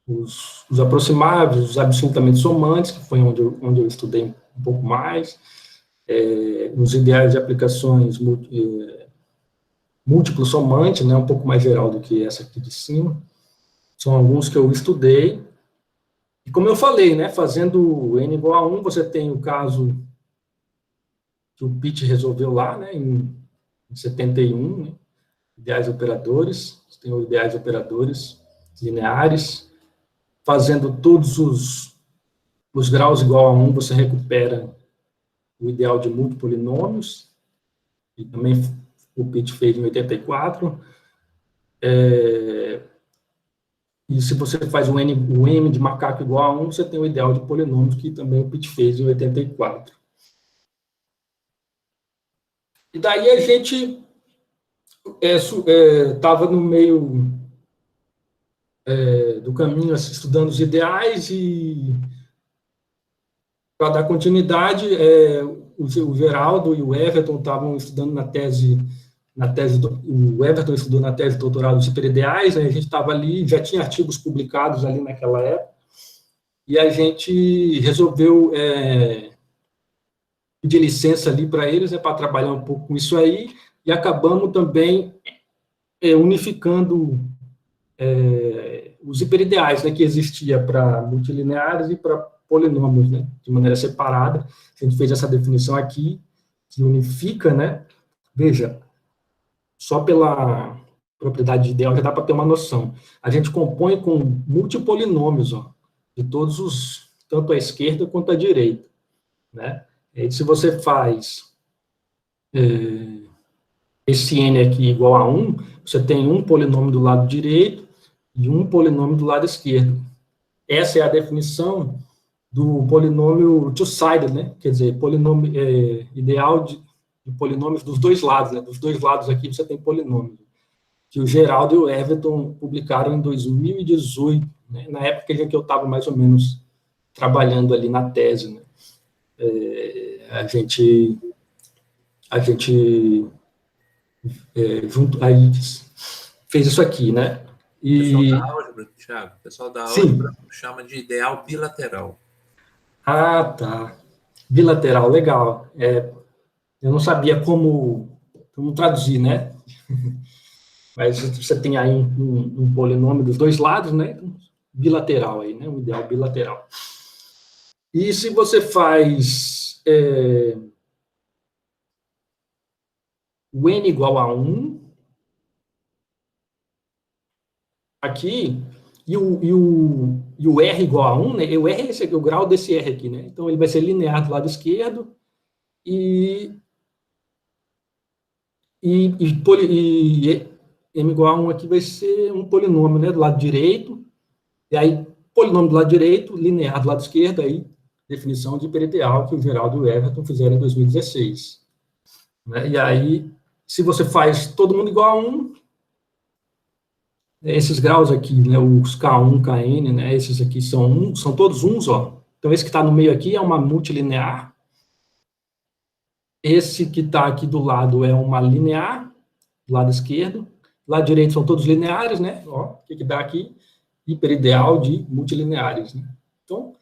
os aproximáveis, os absolutamente somantes, que foi onde eu estudei um pouco mais, os ideais de aplicações múltiplo somante, né, um pouco mais geral do que essa aqui de cima, são alguns que eu estudei, e como eu falei, né, fazendo n igual a 1, você tem o caso que o Pitt resolveu lá, né, em 71, né, ideais operadores, você tem os ideais operadores lineares, fazendo todos os graus igual a 1, você recupera o ideal de multipolinômios, e também o Pitt fez em 84, e se você faz o M de macaco igual a 1, você tem o ideal de polinômios, que também o Pitt fez em 84. E daí a gente estava no meio do caminho, estudando os ideais, e para dar continuidade, o Geraldo e o Everton estavam estudando na tese na tese, o Everton estudou na tese de doutorado dos hiperideais, aí a gente estava ali, já tinha artigos publicados ali naquela época, e a gente resolveu pedir licença ali para eles, para trabalhar um pouco com isso aí, e acabamos também unificando os hiperideais, né, que existia para multilineares e para polinômios, né, de maneira separada. A gente fez essa definição aqui, que unifica, né, veja, só pela propriedade de ideal já dá para ter uma noção. A gente compõe com multipolinômios, ó, de todos os, tanto à esquerda quanto à direita, né? E se você faz esse n aqui igual a 1, você tem um polinômio do lado direito e um polinômio do lado esquerdo. Essa é a definição do polinômio two-sided, né? Quer dizer, polinômio ideal de polinômios dos dois lados, né? Dos dois lados aqui você tem polinômio, que o Geraldo e o Everton publicaram em 2018, né? Na época em que eu estava mais ou menos trabalhando ali na tese, né? A gente junto aí fez isso aqui, né? E o pessoal da álgebra, Thiago, o pessoal da álgebra chama de ideal bilateral. Ah, tá. Bilateral, legal. Eu não sabia como traduzir, né? Mas você tem aí um polinômio dos dois lados, né? Bilateral aí, né? Um ideal bilateral. E se você faz o n igual a 1, aqui, e o r igual a 1, né? O r é esse aqui, o grau desse r aqui, né? Então, ele vai ser linear do lado esquerdo e m igual a 1 aqui vai ser um polinômio, né? Do lado direito, e aí, polinômio do lado direito, linear do lado esquerdo, aí, definição de hiperideal que o Geraldo e o Everton fizeram em 2016. Né? E aí, se você faz todo mundo igual a 1, esses graus aqui, né, os K1, Kn, né, esses aqui são todos uns, ó. Então, esse que está no meio aqui é uma multilinear. Esse que está aqui do lado é uma linear, do lado esquerdo. Do lado direito são todos lineares, né? Ó, o que dá aqui? Hiperideal de multilineares, né? Então,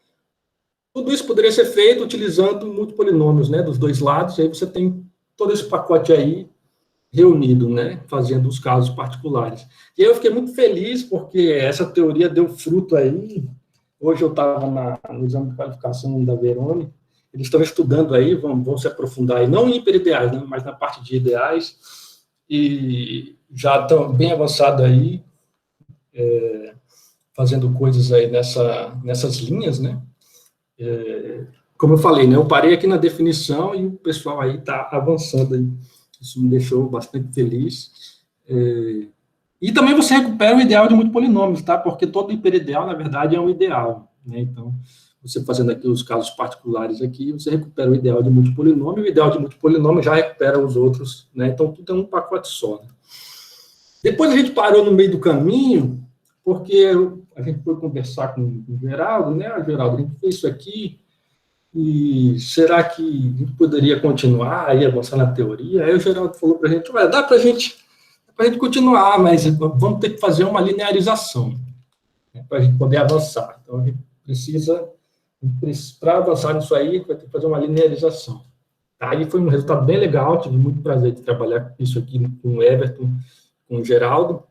tudo isso poderia ser feito utilizando multipolinômios, né, dos dois lados, e aí você tem todo esse pacote aí reunido, né, fazendo os casos particulares. E aí eu fiquei muito feliz, porque essa teoria deu fruto aí. Hoje eu estava no exame de qualificação da Verônica, eles estão estudando aí, vão se aprofundar aí, não em hiperideais, né, mas na parte de ideais, e já estão bem avançados aí, fazendo coisas aí nessas linhas, né. Como eu falei, né, eu parei aqui na definição e o pessoal aí está avançando aí. Isso me deixou bastante feliz. E também você recupera o ideal de multipolinômios, tá? Porque todo hiperideal, na verdade, é um ideal, né? Então, você fazendo aqui os casos particulares aqui, você recupera o ideal de multipolinômio, e o ideal de multipolinômio já recupera os outros, né? Então, tudo é um pacote só, né? Depois a gente parou no meio do caminho, porque a gente foi conversar com o Geraldo, né? Geraldo, a gente fez isso aqui, e será que a gente poderia continuar aí, avançar na teoria? Aí o Geraldo falou para a gente, olha, dá para a gente continuar, mas vamos ter que fazer uma linearização, né, para a gente poder avançar. Então, a gente precisa, para avançar nisso aí, vai ter que fazer uma linearização. Aí foi um resultado bem legal, tive muito prazer de trabalhar isso aqui com o Everton, com o Geraldo,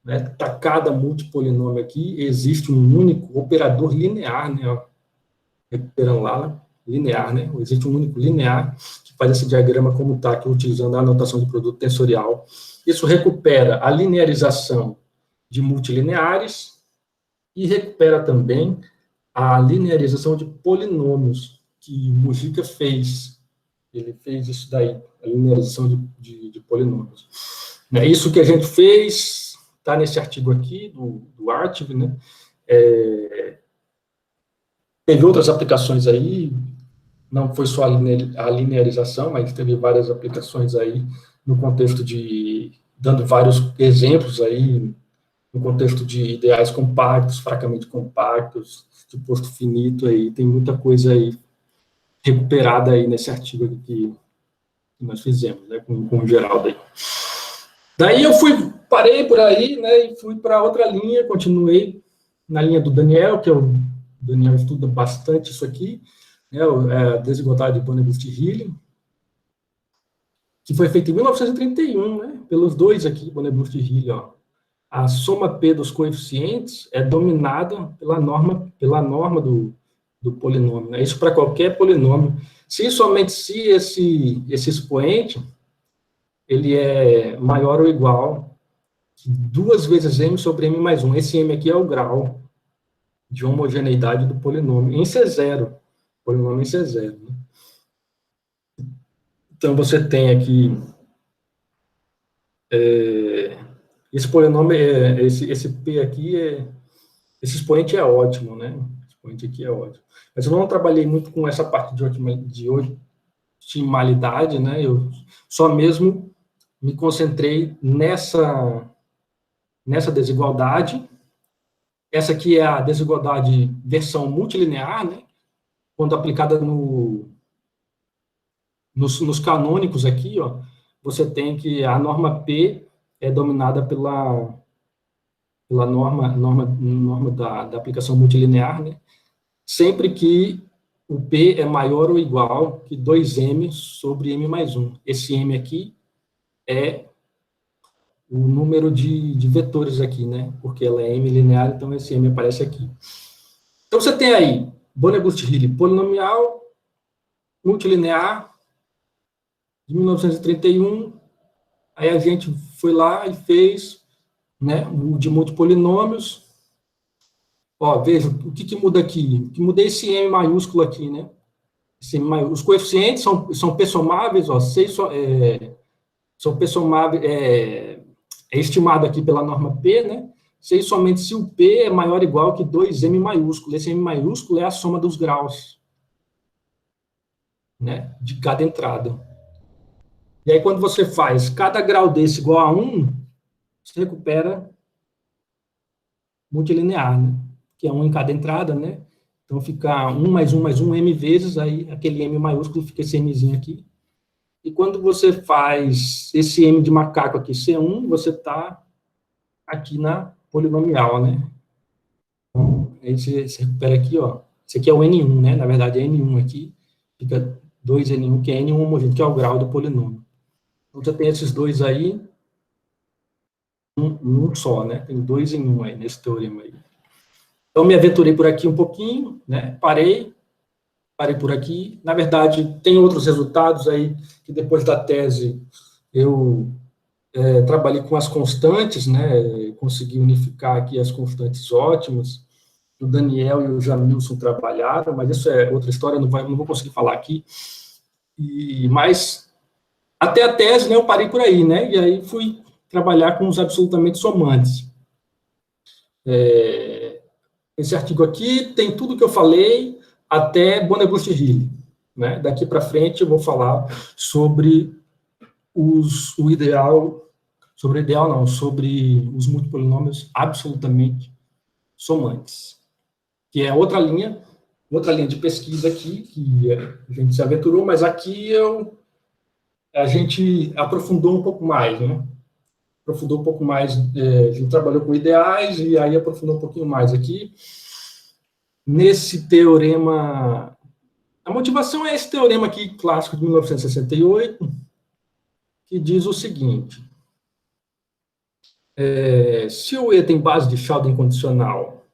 né? Para cada multipolinômio aqui, existe um único operador linear, né, ó, recuperando lá, linear, né? Existe um único linear que faz esse diagrama como está aqui, utilizando a anotação de produto tensorial. Isso recupera a linearização de multilineares e recupera também a linearização de polinômios, que o Mujica fez. Ele fez isso daí, a linearização de polinômios. É isso que a gente fez, está nesse artigo aqui, do Artiv, né? Teve outras aplicações aí, não foi só a linearização, mas teve várias aplicações aí no contexto dando vários exemplos aí, no contexto de ideais compactos, fracamente compactos, de posto finito aí, tem muita coisa aí recuperada aí nesse artigo aqui que nós fizemos, né, com o Geraldo aí. Daí eu parei por aí, né, e fui para outra linha, continuei na linha do Daniel, que o Daniel estuda bastante isso aqui, né, a desigualdade de Bonnebusch-Hilley, que foi feita em 1931, né, pelos dois aqui, Bonnebusch-Hilley, ó. A soma P dos coeficientes é dominada pela norma do polinômio, né? Isso para qualquer polinômio. Se somente se esse expoente ele é maior ou igual que 2 vezes m sobre m mais 1. Esse m aqui é o grau de homogeneidade do polinômio em C0. Polinômio em C0. Né? Então, você tem aqui esse polinômio, esse P aqui, esse expoente é ótimo, né? Esse expoente aqui é ótimo. Mas eu não trabalhei muito com essa parte de otimalidade, né? Eu só mesmo me concentrei nessa desigualdade. Essa aqui é a desigualdade versão multilinear, né? Quando aplicada nos canônicos aqui, ó, você tem que a norma P é dominada pela norma da aplicação multilinear, né? Sempre que o P é maior ou igual que 2m sobre m mais 1. Esse m aqui é o número de vetores aqui, né? Porque ela é m linear, então esse m aparece aqui. Então você tem aí Bonnebusch-Hilley polinomial, multilinear, de 1931. Aí a gente foi lá e fez, né, o de multipolinômios. Ó, veja, o que muda aqui? O que muda é esse m maiúsculo aqui, né? Os coeficientes são P somáveis, ó, são P somáveis, é estimado aqui pela norma P, né? Somente se o P é maior ou igual que 2m maiúsculo. Esse m maiúsculo é a soma dos graus, né, de cada entrada. E aí, quando você faz cada grau desse igual a 1, você recupera multilinear, né? Que é 1 em cada entrada, né? Então, fica 1 mais 1 mais 1, m vezes, aí aquele m maiúsculo fica esse mzinho aqui. E quando você faz esse m de macaco aqui, C1, você está aqui na polinomial, né? Então, aí você recupera aqui, ó. Esse aqui é o N1, né? Na verdade, é N1 aqui. Fica 2N1, que é N1 homogêneo, que é o grau do polinômio. Então, você tem esses dois aí, um só, né? Tem 2 em 1 aí, nesse teorema aí. Então, me aventurei por aqui um pouquinho, né? Parei por aqui. Na verdade, tem outros resultados aí, que depois da tese eu trabalhei com as constantes, né? Consegui unificar aqui as constantes ótimas. O Daniel e o Jamilson trabalharam, mas isso é outra história, não vou conseguir falar aqui. Mas até a tese, né, eu parei por aí, né? E aí fui trabalhar com os absolutamente somantes. Esse artigo aqui tem tudo que eu falei até Bonnebusch-Hilley, né? Daqui para frente eu vou falar sobre os multipolinômios absolutamente somantes, que é outra linha de pesquisa aqui, que a gente se aventurou, mas aqui a gente aprofundou um pouco mais, né? Aprofundou um pouco mais, a gente trabalhou com ideais, e aí aprofundou um pouquinho mais aqui. Nesse teorema, a motivação é esse teorema aqui, clássico de 1968, que diz o seguinte: se o E tem base de Schouten condicional,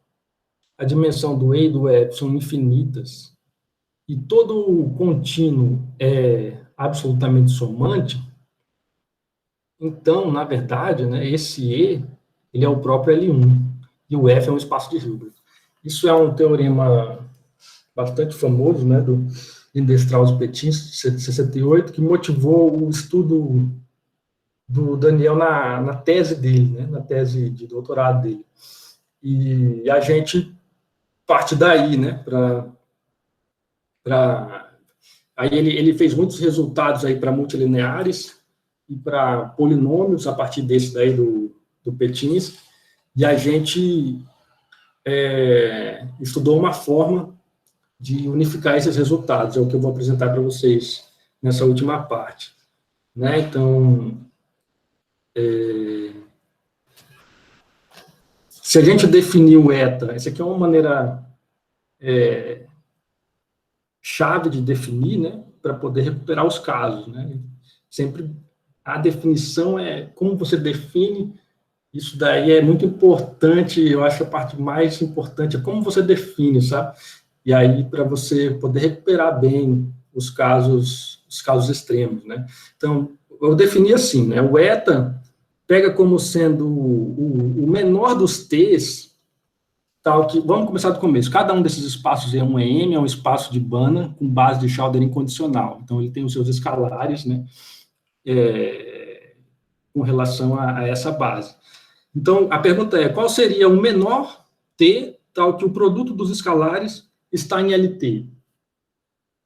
a dimensão do E e do E são infinitas, e todo o contínuo é absolutamente somante, então, na verdade, né, esse E, ele é o próprio L1, e o F é um espaço de Hilbert. Isso é um teorema bastante famoso, né, do Lindenstrauss-Petins, de 68, que motivou o estudo do Daniel na tese dele, né, na tese de doutorado dele. E a gente parte daí, né, aí ele fez muitos resultados aí para multilineares e para polinômios a partir desse daí do Petins, e a gente estudou uma forma de unificar esses resultados, é o que eu vou apresentar para vocês nessa última parte, né? Então, Se a gente definir o eta, essa aqui é uma maneira chave de definir, né, para poder recuperar os casos, né? Sempre a definição é como você define, isso daí é muito importante, eu acho a parte mais importante é como você define, sabe? E aí, para você poder recuperar bem os casos extremos, né? Então, eu defini assim, né? O eta pega como sendo o menor dos t's, tal que, vamos começar do começo, cada um desses espaços é um EM, é um espaço de Banach com base de Schauder incondicional, então ele tem os seus escalares, né, com relação a essa base. Então, a pergunta é, qual seria o menor t, tal que o produto dos escalares está em LT?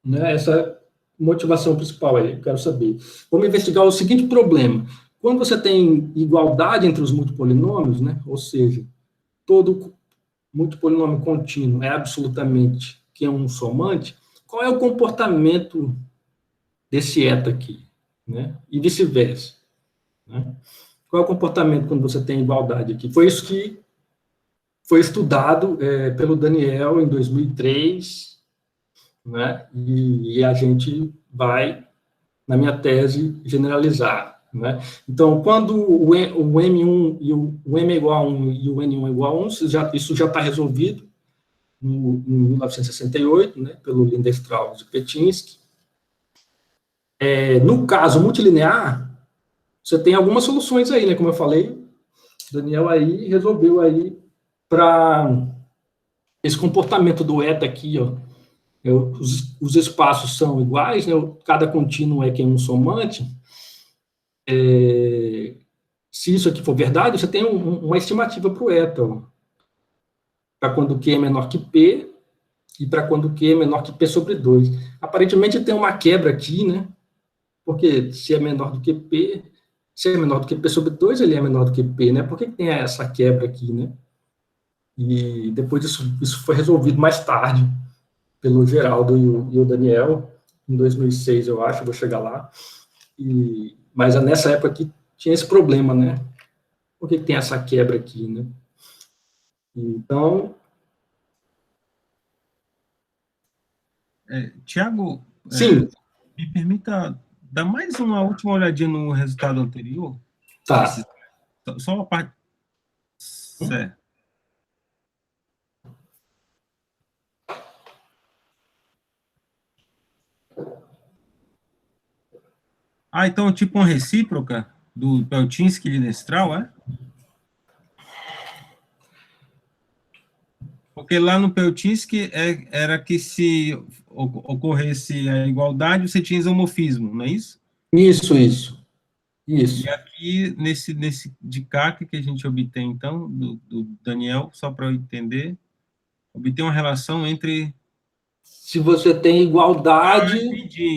Né, essa motivação principal aí, eu quero saber. Vamos investigar o seguinte problema. Quando você tem igualdade entre os multipolinômios, né, ou seja, todo multipolinômio contínuo é absolutamente que é um somante, qual é o comportamento desse eta aqui, né, e vice-versa, né? Qual é o comportamento quando você tem igualdade aqui? Foi isso que foi estudado pelo Daniel em 2003, né, e a gente vai, na minha tese, generalizar. Né? Então, quando o M1 e o M é igual a 1 e o N1 é igual a 1, isso já está resolvido em 1968, né, pelo Lindenstrauss e Petinsky. No caso multilinear, você tem algumas soluções aí, né, como eu falei, o Daniel aí resolveu aí para esse comportamento do eta aqui, ó, os espaços são iguais, né, cada contínuo é que é um somante. Se isso aqui for verdade, você tem uma estimativa para o eta, para quando Q é menor que P e para quando Q é menor que P sobre 2. Aparentemente tem uma quebra aqui, né? Porque se é menor do que P, se é menor do que P sobre 2, ele é menor do que P, né? Por que tem essa quebra aqui, né? E depois isso foi resolvido mais tarde pelo Geraldo e o Daniel, em 2006, eu acho, vou chegar lá. Mas nessa época aqui tinha esse problema, né? Por que tem essa quebra aqui, né? Então... Tiago, sim. Me permita dar mais uma última olhadinha no resultado anterior? Tá. Só uma parte... Certo. Então, tipo uma recíproca do Peltinsky e Lindenstrauss, é? Porque lá no Peltinsky era que se ocorresse a igualdade, você tinha isomorfismo, não é isso? Isso. E aqui, nesse de CAC que a gente obtém, então, do Daniel, só para eu entender, obtém uma relação entre... Se você tem igualdade...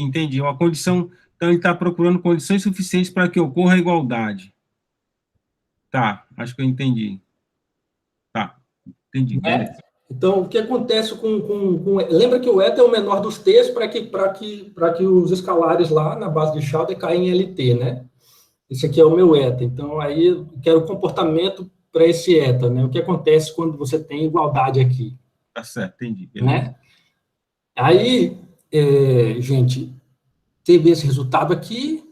Entendi. Uma condição... Então, ele está procurando condições suficientes para que ocorra a igualdade. Tá, acho que eu entendi. Tá, entendi. Então, o que acontece com... Lembra que o eta é o menor dos t's para que os escalares lá na base de Schauder caem em LT, né? Esse aqui é o meu eta. Então, aí eu quero o comportamento para esse eta, né? O que acontece quando você tem igualdade aqui. Tá certo, entendi. Né? Aí, gente... Teve esse resultado aqui,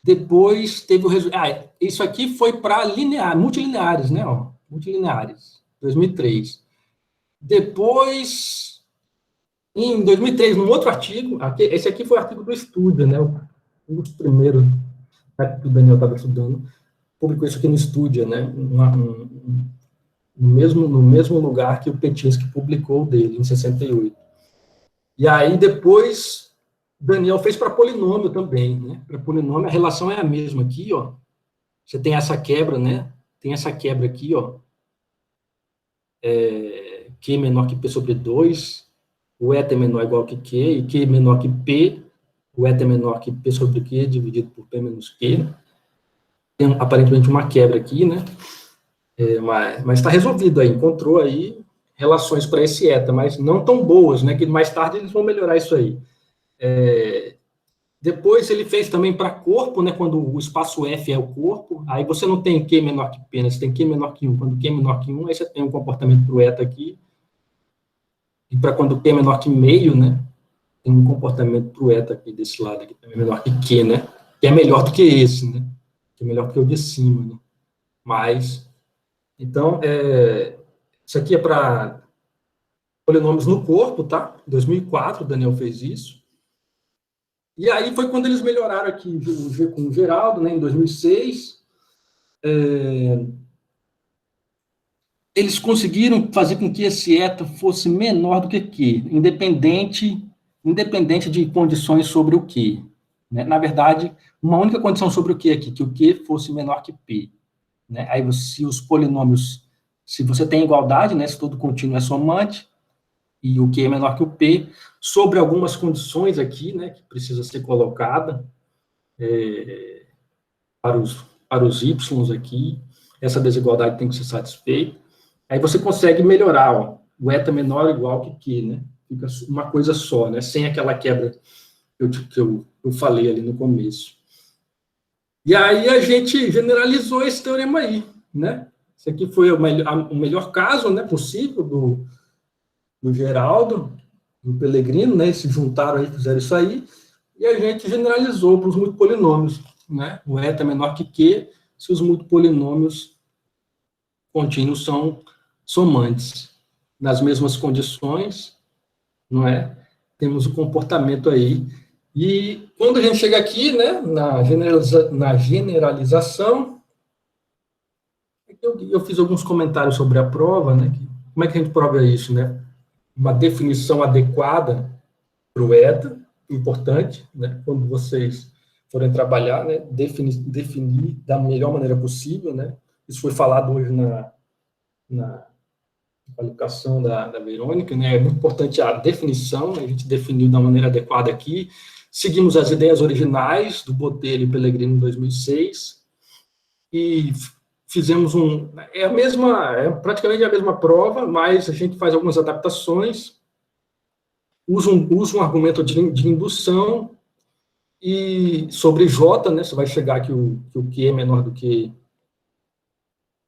depois teve o resultado... isso aqui foi para multilineares, né? Multilineares, 2003. Depois, em 2003, num outro artigo, esse aqui foi o artigo do Estudia, né? Um dos primeiros que o Daniel estava estudando, publicou isso aqui no Estudia, né? No mesmo lugar que o Petinsky publicou dele, em 68. E aí, depois... Daniel fez para polinômio também, né? Para polinômio, a relação é a mesma aqui, ó. Você tem essa quebra, né? Tem essa quebra aqui, ó. Q menor que P sobre 2, o eta é menor ou igual que Q, e Q menor que P, o eta é menor que P sobre Q, dividido por P menos Q. Tem, aparentemente, uma quebra aqui, né? Mas está resolvido aí, encontrou aí relações para esse eta, mas não tão boas, né? Que mais tarde eles vão melhorar isso aí. Depois ele fez também para corpo, né, quando o espaço F é o corpo, aí você não tem Q menor que P, né, você tem Q menor que 1. Quando Q menor que 1, aí você tem um comportamento para o eta aqui. E para quando Q menor que meio, né, tem um comportamento para o eta aqui desse lado aqui, também menor que Q, né, que é melhor do que esse, né, que é melhor do que o de cima, né. Mas, então, isso aqui é para polinômios no corpo, tá? Em 2004, o Daniel fez isso. E aí foi quando eles melhoraram aqui com o Geraldo, né, em 2006. Eles conseguiram fazer com que esse eta fosse menor do que Q, independente de condições sobre o Q. Né? Na verdade, uma única condição sobre o Q aqui, que o Q fosse menor que P. Né? Aí, se os polinômios, se você tem igualdade, né, se todo contínuo é somante, e o Q é menor que o P, sobre algumas condições aqui, né, que precisa ser colocada para os Y aqui, essa desigualdade tem que ser satisfeita. Aí você consegue melhorar, ó, o eta menor ou igual que Q, né? Fica uma coisa só, né? Sem aquela quebra que eu falei ali no começo. E aí a gente generalizou esse teorema aí, né? Esse aqui foi o melhor caso, né, possível do Geraldo, do Pellegrino, né? Eles se juntaram aí, fizeram isso aí, e a gente generalizou para os multipolinômios, né? O eta menor que Q, se os multipolinômios contínuos são somantes. Nas mesmas condições, não é? Temos o comportamento aí. E quando a gente chega aqui, né, na generalização, eu fiz alguns comentários sobre a prova, né? Como é que a gente prova isso, né? Uma definição adequada para o eta, importante, né? Quando vocês forem trabalhar, né? Definir da melhor maneira possível, né? Isso foi falado hoje na qualificação da Verônica, né? É muito importante a definição, a gente definiu da maneira adequada aqui, seguimos as ideias originais do Botelho e Pellegrino em 2006, e fizemos praticamente a mesma prova, mas a gente faz algumas adaptações, usa um argumento de indução, e sobre J, né? Você vai chegar que o Q é menor do que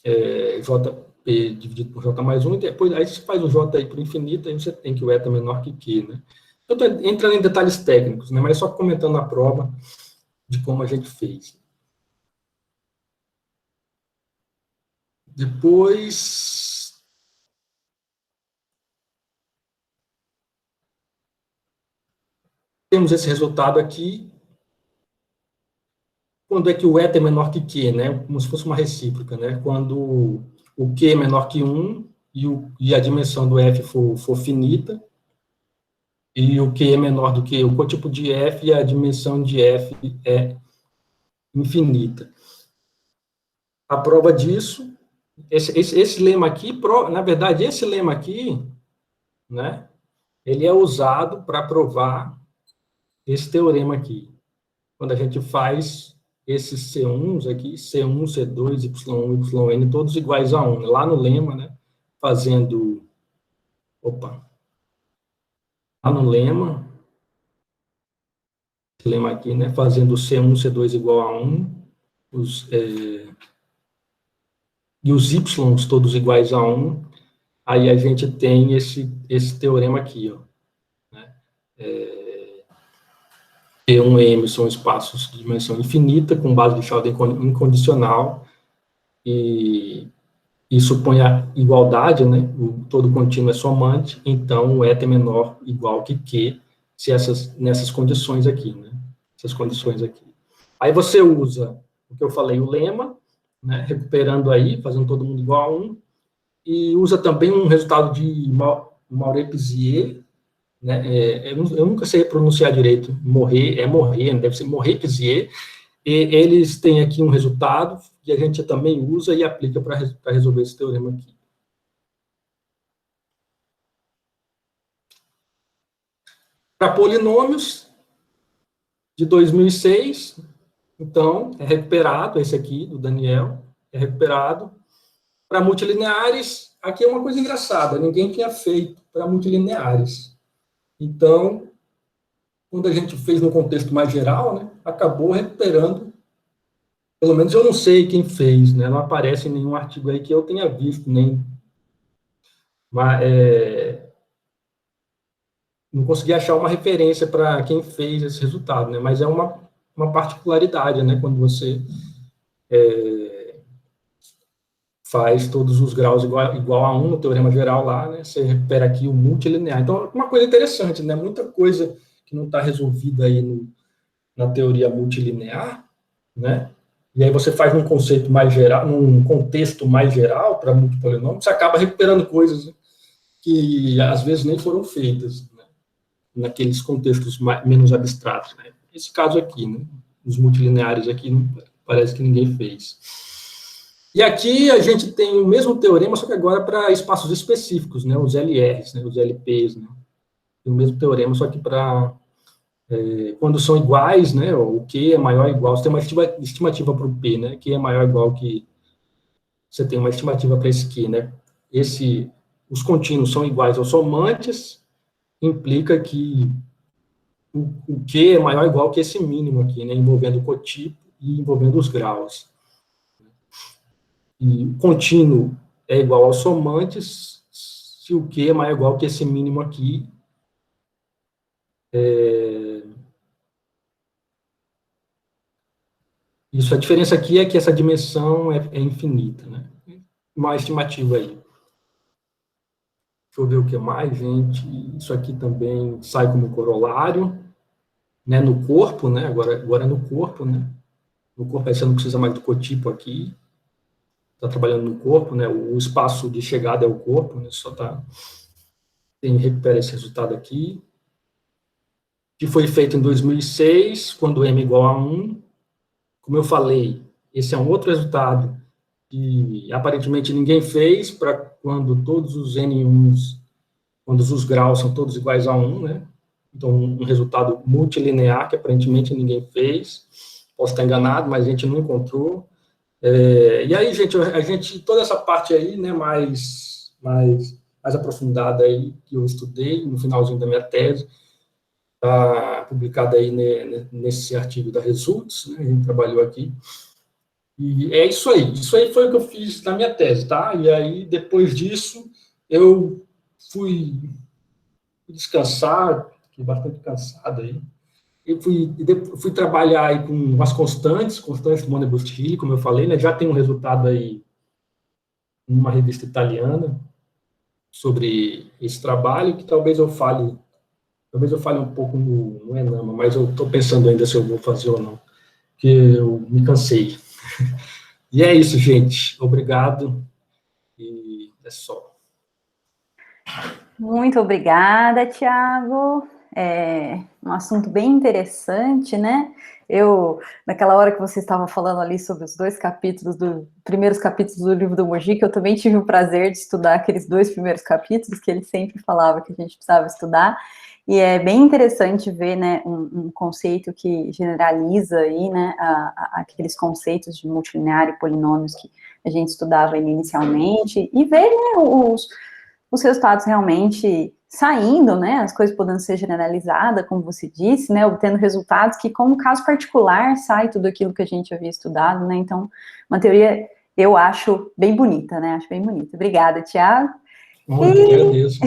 JP dividido por J mais 1, e depois aí você faz o J aí por infinito, aí você tem que o eta menor que Q, né? Eu estou entrando em detalhes técnicos, né? Mas só comentando a prova de como a gente fez. Depois, temos esse resultado aqui. Quando é que o eta é menor que Q, né? Como se fosse uma recíproca, né? Quando o Q é menor que 1 e a dimensão do F for finita, e o Q é menor do que o cotipo de F e a dimensão de F é infinita. A prova disso, esse lema aqui, na verdade, esse lema aqui, né, ele é usado para provar esse teorema aqui. Quando a gente faz esses C1s aqui, C1, C2, Y1, YN, todos iguais a 1. Lá no lema, né, fazendo... Lá no lema, esse lema aqui, né, fazendo C1, C2 igual a 1, e os Y todos iguais a 1, aí a gente tem esse teorema aqui, ó, né, P1 e M são espaços de dimensão infinita, com base de Schauder incondicional, e supõe a igualdade, né, todo contínuo é somante, então o eta é menor igual que Q, nessas condições aqui, né, essas condições aqui. Aí você usa o que eu falei, o lema, né, recuperando aí, fazendo todo mundo igual a 1, e usa também um resultado de Mauret-Pizier, né, eu nunca sei pronunciar direito, deve ser Mauret-Pizier, e eles têm aqui um resultado que a gente também usa e aplica para resolver esse teorema aqui. Para polinômios, de 2006, então, é recuperado, esse aqui, do Daniel, é recuperado. Para multilineares, aqui é uma coisa engraçada, ninguém tinha feito para multilineares. Então, quando a gente fez no contexto mais geral, né, acabou recuperando, pelo menos eu não sei quem fez, né, não aparece em nenhum artigo aí que eu tenha visto, nem... Mas, não consegui achar uma referência para quem fez esse resultado, né, mas é uma particularidade, né, quando você faz todos os graus igual a 1 no teorema geral lá, né, você recupera aqui o multilinear. Então, uma coisa interessante, né, muita coisa que não está resolvida aí na teoria multilinear, né, e aí você faz num conceito mais geral, num contexto mais geral para multipolinômio, você acaba recuperando coisas, né, que às vezes nem foram feitas, né, naqueles contextos menos abstratos, né. Esse caso aqui, né, os multilineares aqui, parece que ninguém fez. E aqui a gente tem o mesmo teorema, só que agora para espaços específicos, né, os LRs, né, os LPs, né, tem o mesmo teorema, só que para quando são iguais, né, o Q é maior ou igual, você tem uma estimativa para o P, né, Q é maior ou igual que, você tem uma estimativa para esse Q, né, os contínuos são iguais aos somantes, implica que o Q é maior ou igual que esse mínimo aqui, né, envolvendo o cotipo e envolvendo os graus. E o contínuo é igual aos somantes, se o Q é maior ou igual que esse mínimo aqui, isso, a diferença aqui é que essa dimensão é infinita, né? Uma estimativa aí. Deixa eu ver o que mais, gente. Isso aqui também sai como corolário, né? No corpo, né? Agora é no corpo, né? No corpo aí você não precisa mais do cotipo aqui. Está trabalhando no corpo, né? O espaço de chegada é o corpo, né? Só tá... recupera esse resultado aqui. Que foi feito em 2006, quando m igual a 1. Como eu falei, esse é um outro resultado que aparentemente ninguém fez para quando todos os N1s, quando os graus são todos iguais a 1, né? Então, um resultado multilinear que aparentemente ninguém fez. Posso estar enganado, mas a gente não encontrou. E aí, gente, toda essa parte aí, né, mais aprofundada aí, que eu estudei no finalzinho da minha tese, está publicada aí nesse artigo da Results, né, a gente trabalhou aqui. E é isso aí foi o que eu fiz na minha tese, tá? E aí, depois disso, eu fui descansar, fiquei bastante cansado aí, e fui trabalhar aí com as constantes do Montebuschini, como eu falei, né? Já tem um resultado aí numa revista italiana sobre esse trabalho, que talvez eu fale um pouco no Enama, mas eu estou pensando ainda se eu vou fazer ou não, porque eu me cansei. E é isso, gente. Obrigado. E é só. Muito obrigada, Tiago. Um assunto bem interessante, né? Naquela hora que você estava falando ali sobre os primeiros capítulos do livro do Mujica, eu também tive o prazer de estudar aqueles 2 primeiros capítulos que ele sempre falava que a gente precisava estudar. E é bem interessante ver, né, um conceito que generaliza aí, né, aqueles conceitos de multilinear e polinômios que a gente estudava inicialmente, e ver, né, os resultados realmente saindo, né, as coisas podendo ser generalizadas, como você disse, né, obtendo resultados que, como caso particular, sai tudo aquilo que a gente havia estudado, né, então, uma teoria, eu acho bem bonita, né, acho bem bonita. Obrigada, Tiago. Eu agradeço.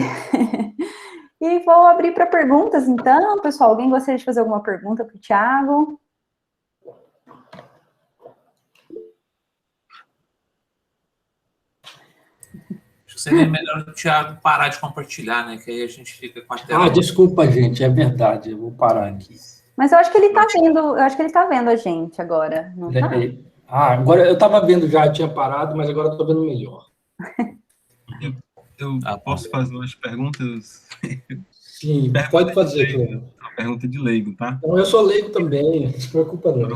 E vou abrir para perguntas, então, pessoal. Alguém gostaria de fazer alguma pergunta para o Tiago? Acho que seria melhor o Tiago parar de compartilhar, né? Que aí a gente fica com a tela. Desculpa, gente, é verdade, eu vou parar aqui. Mas eu acho que ele está vendo a gente agora, não tá? Agora eu estava vendo já, tinha parado, mas agora estou vendo melhor. Eu posso fazer umas perguntas? Sim, pode fazer, Cleber. Uma pergunta de leigo, tá? Então, eu sou leigo também, não se preocupa não.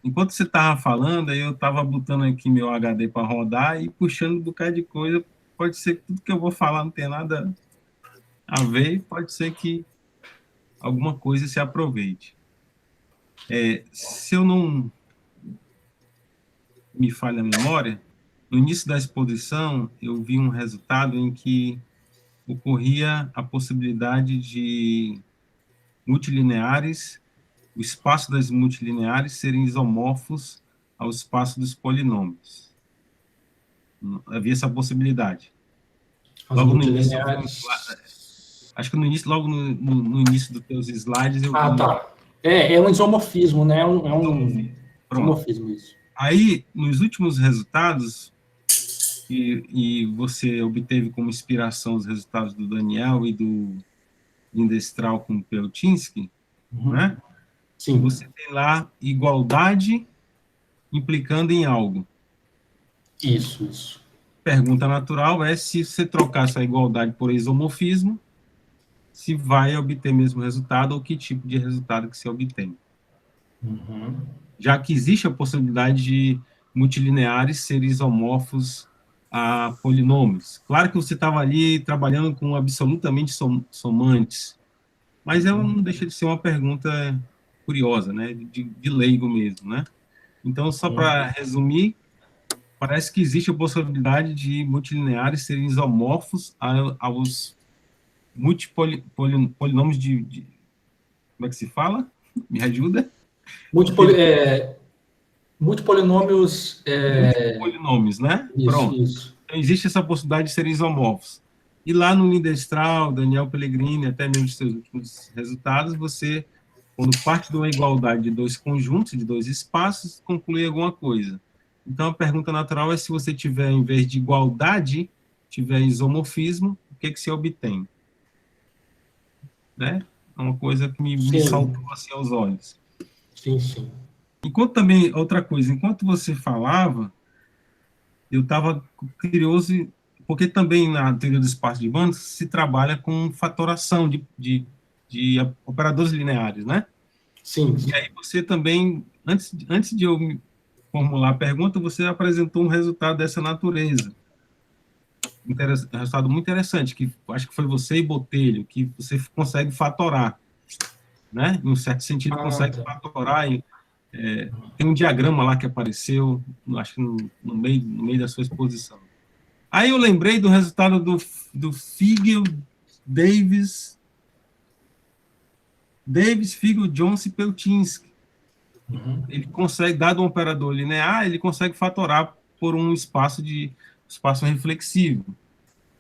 Enquanto você estava falando, aí eu estava botando aqui meu HD para rodar e puxando um bocado de coisa. Pode ser que tudo que eu vou falar não tenha nada a ver, pode ser que alguma coisa se aproveite. Se eu não me falha a memória, no início da exposição, eu vi um resultado em que ocorria a possibilidade de multilineares, o espaço das multilineares serem isomorfos ao espaço dos polinômios. Havia essa possibilidade. Logo no início, acho que no início, logo no início dos teus slides, eu vi... Tá. É um isomorfismo, né? É um isomorfismo isso. Aí, nos últimos resultados, e você obteve como inspiração os resultados do Daniel e do Lindestral com Peltinsky, né? Sim. Você tem lá igualdade implicando em algo. Isso. Pergunta natural é se você trocar essa igualdade por isomorfismo, se vai obter mesmo resultado ou que tipo de resultado que se obtém. Já que existe a possibilidade de multilineares serem isomorfos a polinômios. Claro que você estava ali trabalhando com absolutamente somantes, mas não deixa de ser uma pergunta curiosa, né, de leigo mesmo, né? Então, só para resumir, parece que existe a possibilidade de multilineares serem isomorfos aos polinômios de... Como é que se fala? Me ajuda? Multipolinômios... Multipolinômios, né? Pronto. Isso. Então, existe essa possibilidade de serem isomorfos. E lá no Lindestral, Daniel Pellegrini, até mesmo os seus últimos resultados, você, quando parte de uma igualdade de dois conjuntos, de dois espaços, conclui alguma coisa. Então, a pergunta natural é se você tiver, em vez de igualdade, tiver isomorfismo, o que se obtém? Né? É uma coisa que me saltou assim aos olhos. Sim. Enquanto também, outra coisa, enquanto você falava, eu estava curioso, porque também na teoria do espaço de bandas se trabalha com fatoração de operadores lineares, né? Sim. E aí você também, antes de eu formular a pergunta, você apresentou um resultado dessa natureza. Um resultado muito interessante, que acho que foi você e Botelho, que você consegue fatorar, né? Em um certo sentido, consegue fatorar. Tem um diagrama lá que apareceu, acho que no meio da sua exposição. Aí eu lembrei do resultado do Figel, Davis, Figel, Jones e Peltinsky. Ele consegue, dado um operador linear, ele consegue fatorar por um espaço reflexivo.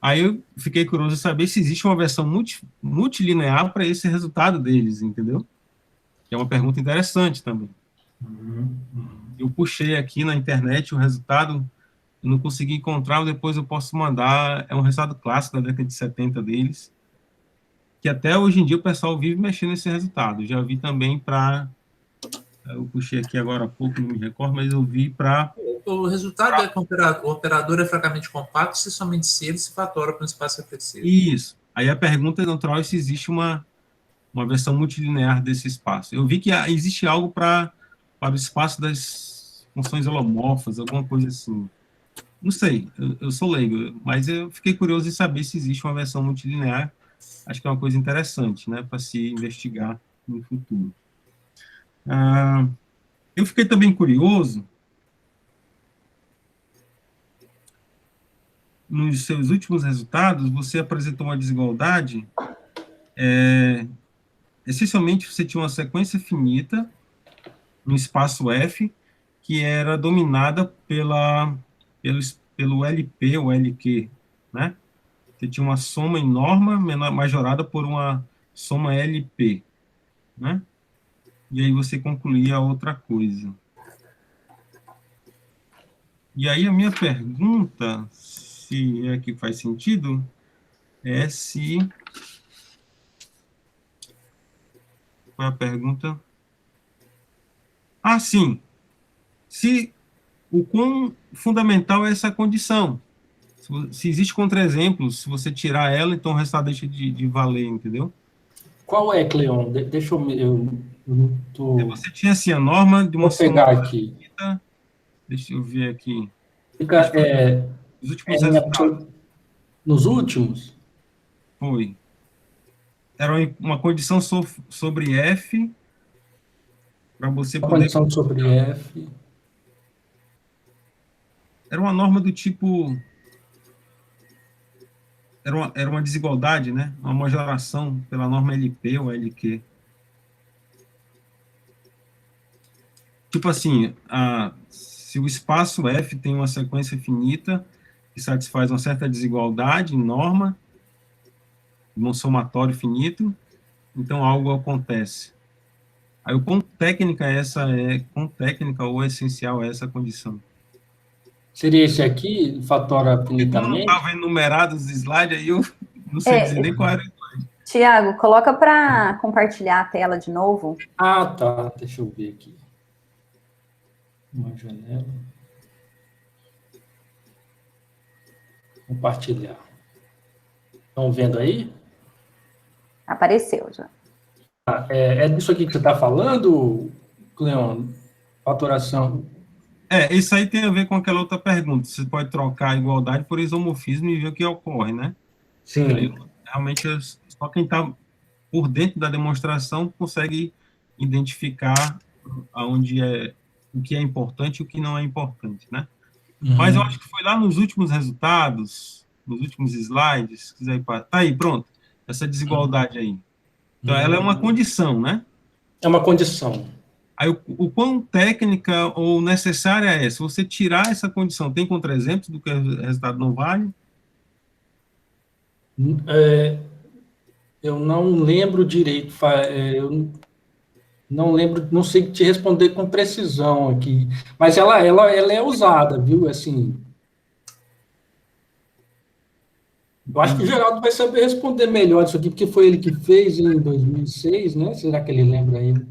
Aí eu fiquei curioso de saber se existe uma versão multilinear para esse resultado deles, entendeu? Que é uma pergunta interessante também. Eu puxei aqui na internet o resultado, não consegui encontrar, depois eu posso mandar, é um resultado clássico da década de 70 deles, que até hoje em dia o pessoal vive mexendo nesse resultado. Já vi também eu puxei aqui agora há pouco, não me recordo, mas eu vi para... O resultado é que o operador é fracamente compacto se somente se ele se fatora para um espaço reflexivo. Isso. Aí a pergunta natural é se existe uma versão multilinear desse espaço. Eu vi que existe algo para o espaço das funções holomorfas, alguma coisa assim. Não sei, eu sou leigo, mas eu fiquei curioso em saber se existe uma versão multilinear. Acho que é uma coisa interessante, né, para se investigar no futuro. Eu fiquei também curioso, nos seus últimos resultados, você apresentou uma desigualdade, essencialmente você tinha uma sequência finita, no espaço F, que era dominada pelo LP ou LQ, né? Você tinha uma soma em norma majorada por uma soma LP, né? E aí você concluía outra coisa. E aí a minha pergunta, se é que faz sentido, é se... Qual é a pergunta? Sim. Se o quão fundamental é essa condição. Se existe contra-exemplos, se você tirar ela, então o resultado deixa de valer, entendeu? Qual é, Cleon? Deixa eu não tô... Você tinha assim a norma de uma... Vou pegar aqui. Deixa eu ver aqui. Fica, os últimos resultados. Nos últimos? Foi. Era uma condição sobre F, para você poder... Condição sobre F. Era uma norma do tipo... Era uma desigualdade, né? Uma majoração pela norma LP ou LQ. tipo assim, se o espaço F tem uma sequência finita que satisfaz uma certa desigualdade em norma, um somatório finito, então algo acontece. Aí o quão técnica ou essencial é essa condição? Seria esse aqui, fatora Como finitamente? não estava enumerado os slides, aí eu não sei dizer nem qual era. Tiago, coloca para compartilhar a tela de novo. Ah, tá. Deixa eu ver aqui. Uma janela. Compartilhar. Estão vendo aí? Apareceu já. É disso aqui que você está falando, Cleon? Fatoração. Isso aí tem a ver com aquela outra pergunta. Você pode trocar a igualdade por isomorfismo e ver o que ocorre, né? Sim. Aí, realmente, só quem está por dentro da demonstração consegue identificar o que é importante e o que não é importante, né? Uhum. Mas eu acho que foi lá nos últimos resultados, nos últimos slides, se quiser ir para... Tá aí, pronto. Essa desigualdade aí. Então, ela é uma condição, né? É uma condição. Aí, o quão técnica ou necessária é? Se você tirar essa condição, tem contra-exemplos do que o resultado não vale? Eu não lembro direito, eu não lembro, não sei te responder com precisão aqui, mas ela é usada, viu? Assim, eu acho que o Geraldo vai saber responder melhor isso aqui, porque foi ele que fez em 2006, né? Será que ele lembra ainda?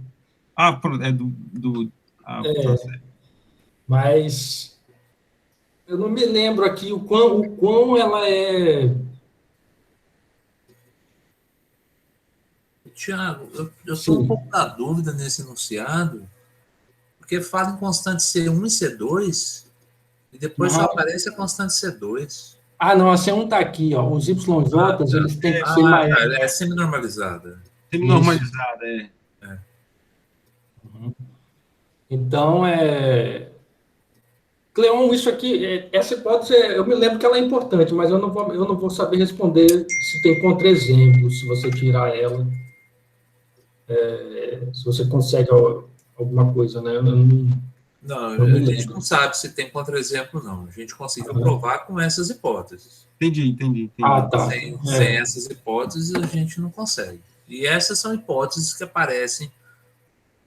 Mas eu não me lembro aqui o quão ela é... Tiago, eu estou um pouco na dúvida nesse enunciado, porque fala em constante C1 e C2, e depois só aparece a constante C2. Ah, não, a C1 está aqui, ó. Os YJ, eles têm que ser maiores. É semi-normalizada. Semi-normalizada, Uhum. Então, Cleon, isso aqui, essa hipótese, eu me lembro que ela é importante, mas eu não vou saber responder se tem contra-exemplo, se você tirar ela, se você consegue alguma coisa, né? Não, a gente não sabe se tem contra-exemplo, não. A gente conseguiu provar com essas hipóteses. Entendi. Ah, tá. Sem essas hipóteses, a gente não consegue. E essas são hipóteses que aparecem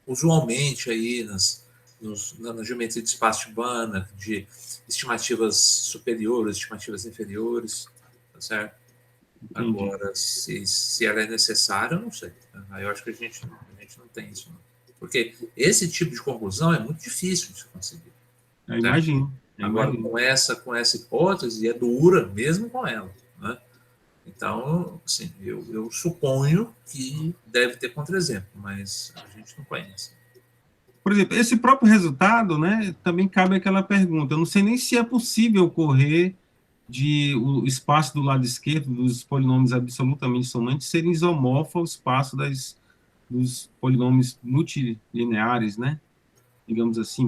usualmente aí na geometria de espaço de Banach, de estimativas superiores, estimativas inferiores, tá certo? Entendi. Agora, se ela é necessária, eu não sei. Aí eu acho que a gente não tem isso, não. Porque esse tipo de conclusão é muito difícil de se conseguir. Eu imagino. Agora, com essa hipótese, é dura mesmo com ela, né? Então, assim, eu suponho que deve ter contra-exemplo, mas a gente não conhece. Por exemplo, esse próprio resultado, né, também cabe aquela pergunta. Eu não sei nem se é possível ocorrer de o espaço do lado esquerdo dos polinômios absolutamente somantes serem isomorfos ao espaço dos polinômios multilineares, né? Digamos assim,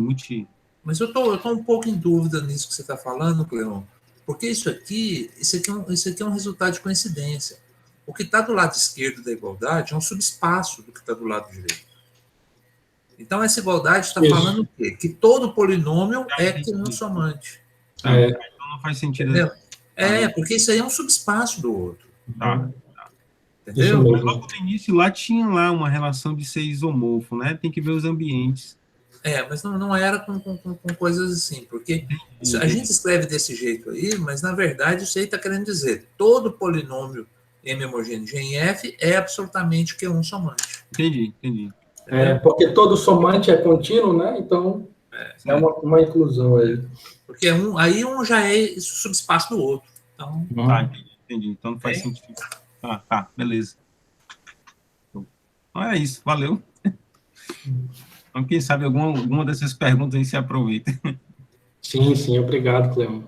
Mas eu tô um pouco em dúvida nisso que você está falando, Cleon, porque isso aqui é um resultado de coincidência. O que está do lado esquerdo da igualdade é um subespaço do que está do lado direito. Então, essa igualdade está falando o quê? Que todo polinômio é Q1 somante. Então não faz sentido. Entendeu? Porque isso aí é um subespaço do outro. Entendeu? Logo no início lá tinha uma relação de ser isomorfo, né? Tem que ver os ambientes. Mas não era com coisas assim, porque a gente escreve desse jeito aí, mas na verdade isso aí está querendo dizer todo polinômio M homogêneo de em F é absolutamente Q1 somante. Entendi. Porque todo somante é contínuo, né? Então, é uma inclusão aí. Porque aí um já é subespaço do outro. Então, entendi. Então não faz sentido. Tá, beleza. Então é isso, valeu. Então, quem sabe alguma dessas perguntas aí se aproveita. Sim, obrigado, Cleon.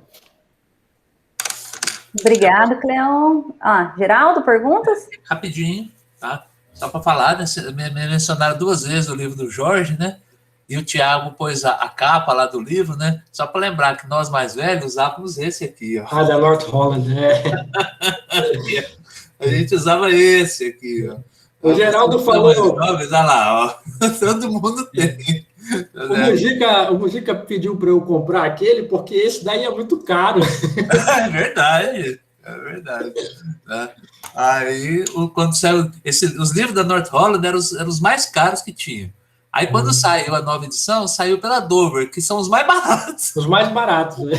Obrigado, Cleon. Geraldo, perguntas? Rapidinho, tá? Só para falar, né? Me mencionaram 2 vezes o livro do Jorge, né? E o Tiago pôs a capa lá do livro, né? Só para lembrar que nós mais velhos usávamos esse aqui, ó. Da North Holland, A gente usava esse aqui, ó. O Geraldo falou... Olha lá, ó. Todo mundo tem. O Mujica pediu para eu comprar aquele, porque esse daí é muito caro. É verdade. Né? Aí, quando saiu, os livros da North Holland eram os mais caros que tinham. Aí, quando saiu a nova edição, saiu pela Dover, que são os mais baratos. Os mais baratos, né?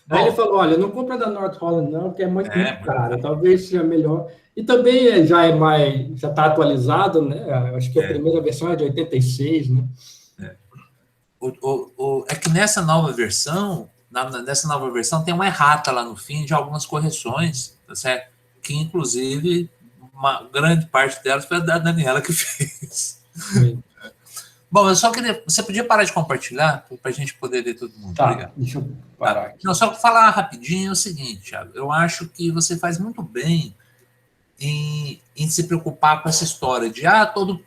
Aí ele falou, olha, não compra da North Holland não, porque é muito caro, talvez seja melhor. E também já está atualizado, né? Acho que a primeira versão é de 86, né? É que nessa nova versão, tem uma errata lá no fim de algumas correções, tá certo? Que, inclusive, uma grande parte delas foi a da Daniela que fez. Bom, eu só queria... Você podia parar de compartilhar para a gente poder ver todo mundo? Tá, obrigado. deixa eu parar aqui. Não, só para falar rapidinho é o seguinte, Thiago, eu acho que você faz muito bem em se preocupar com essa história de todo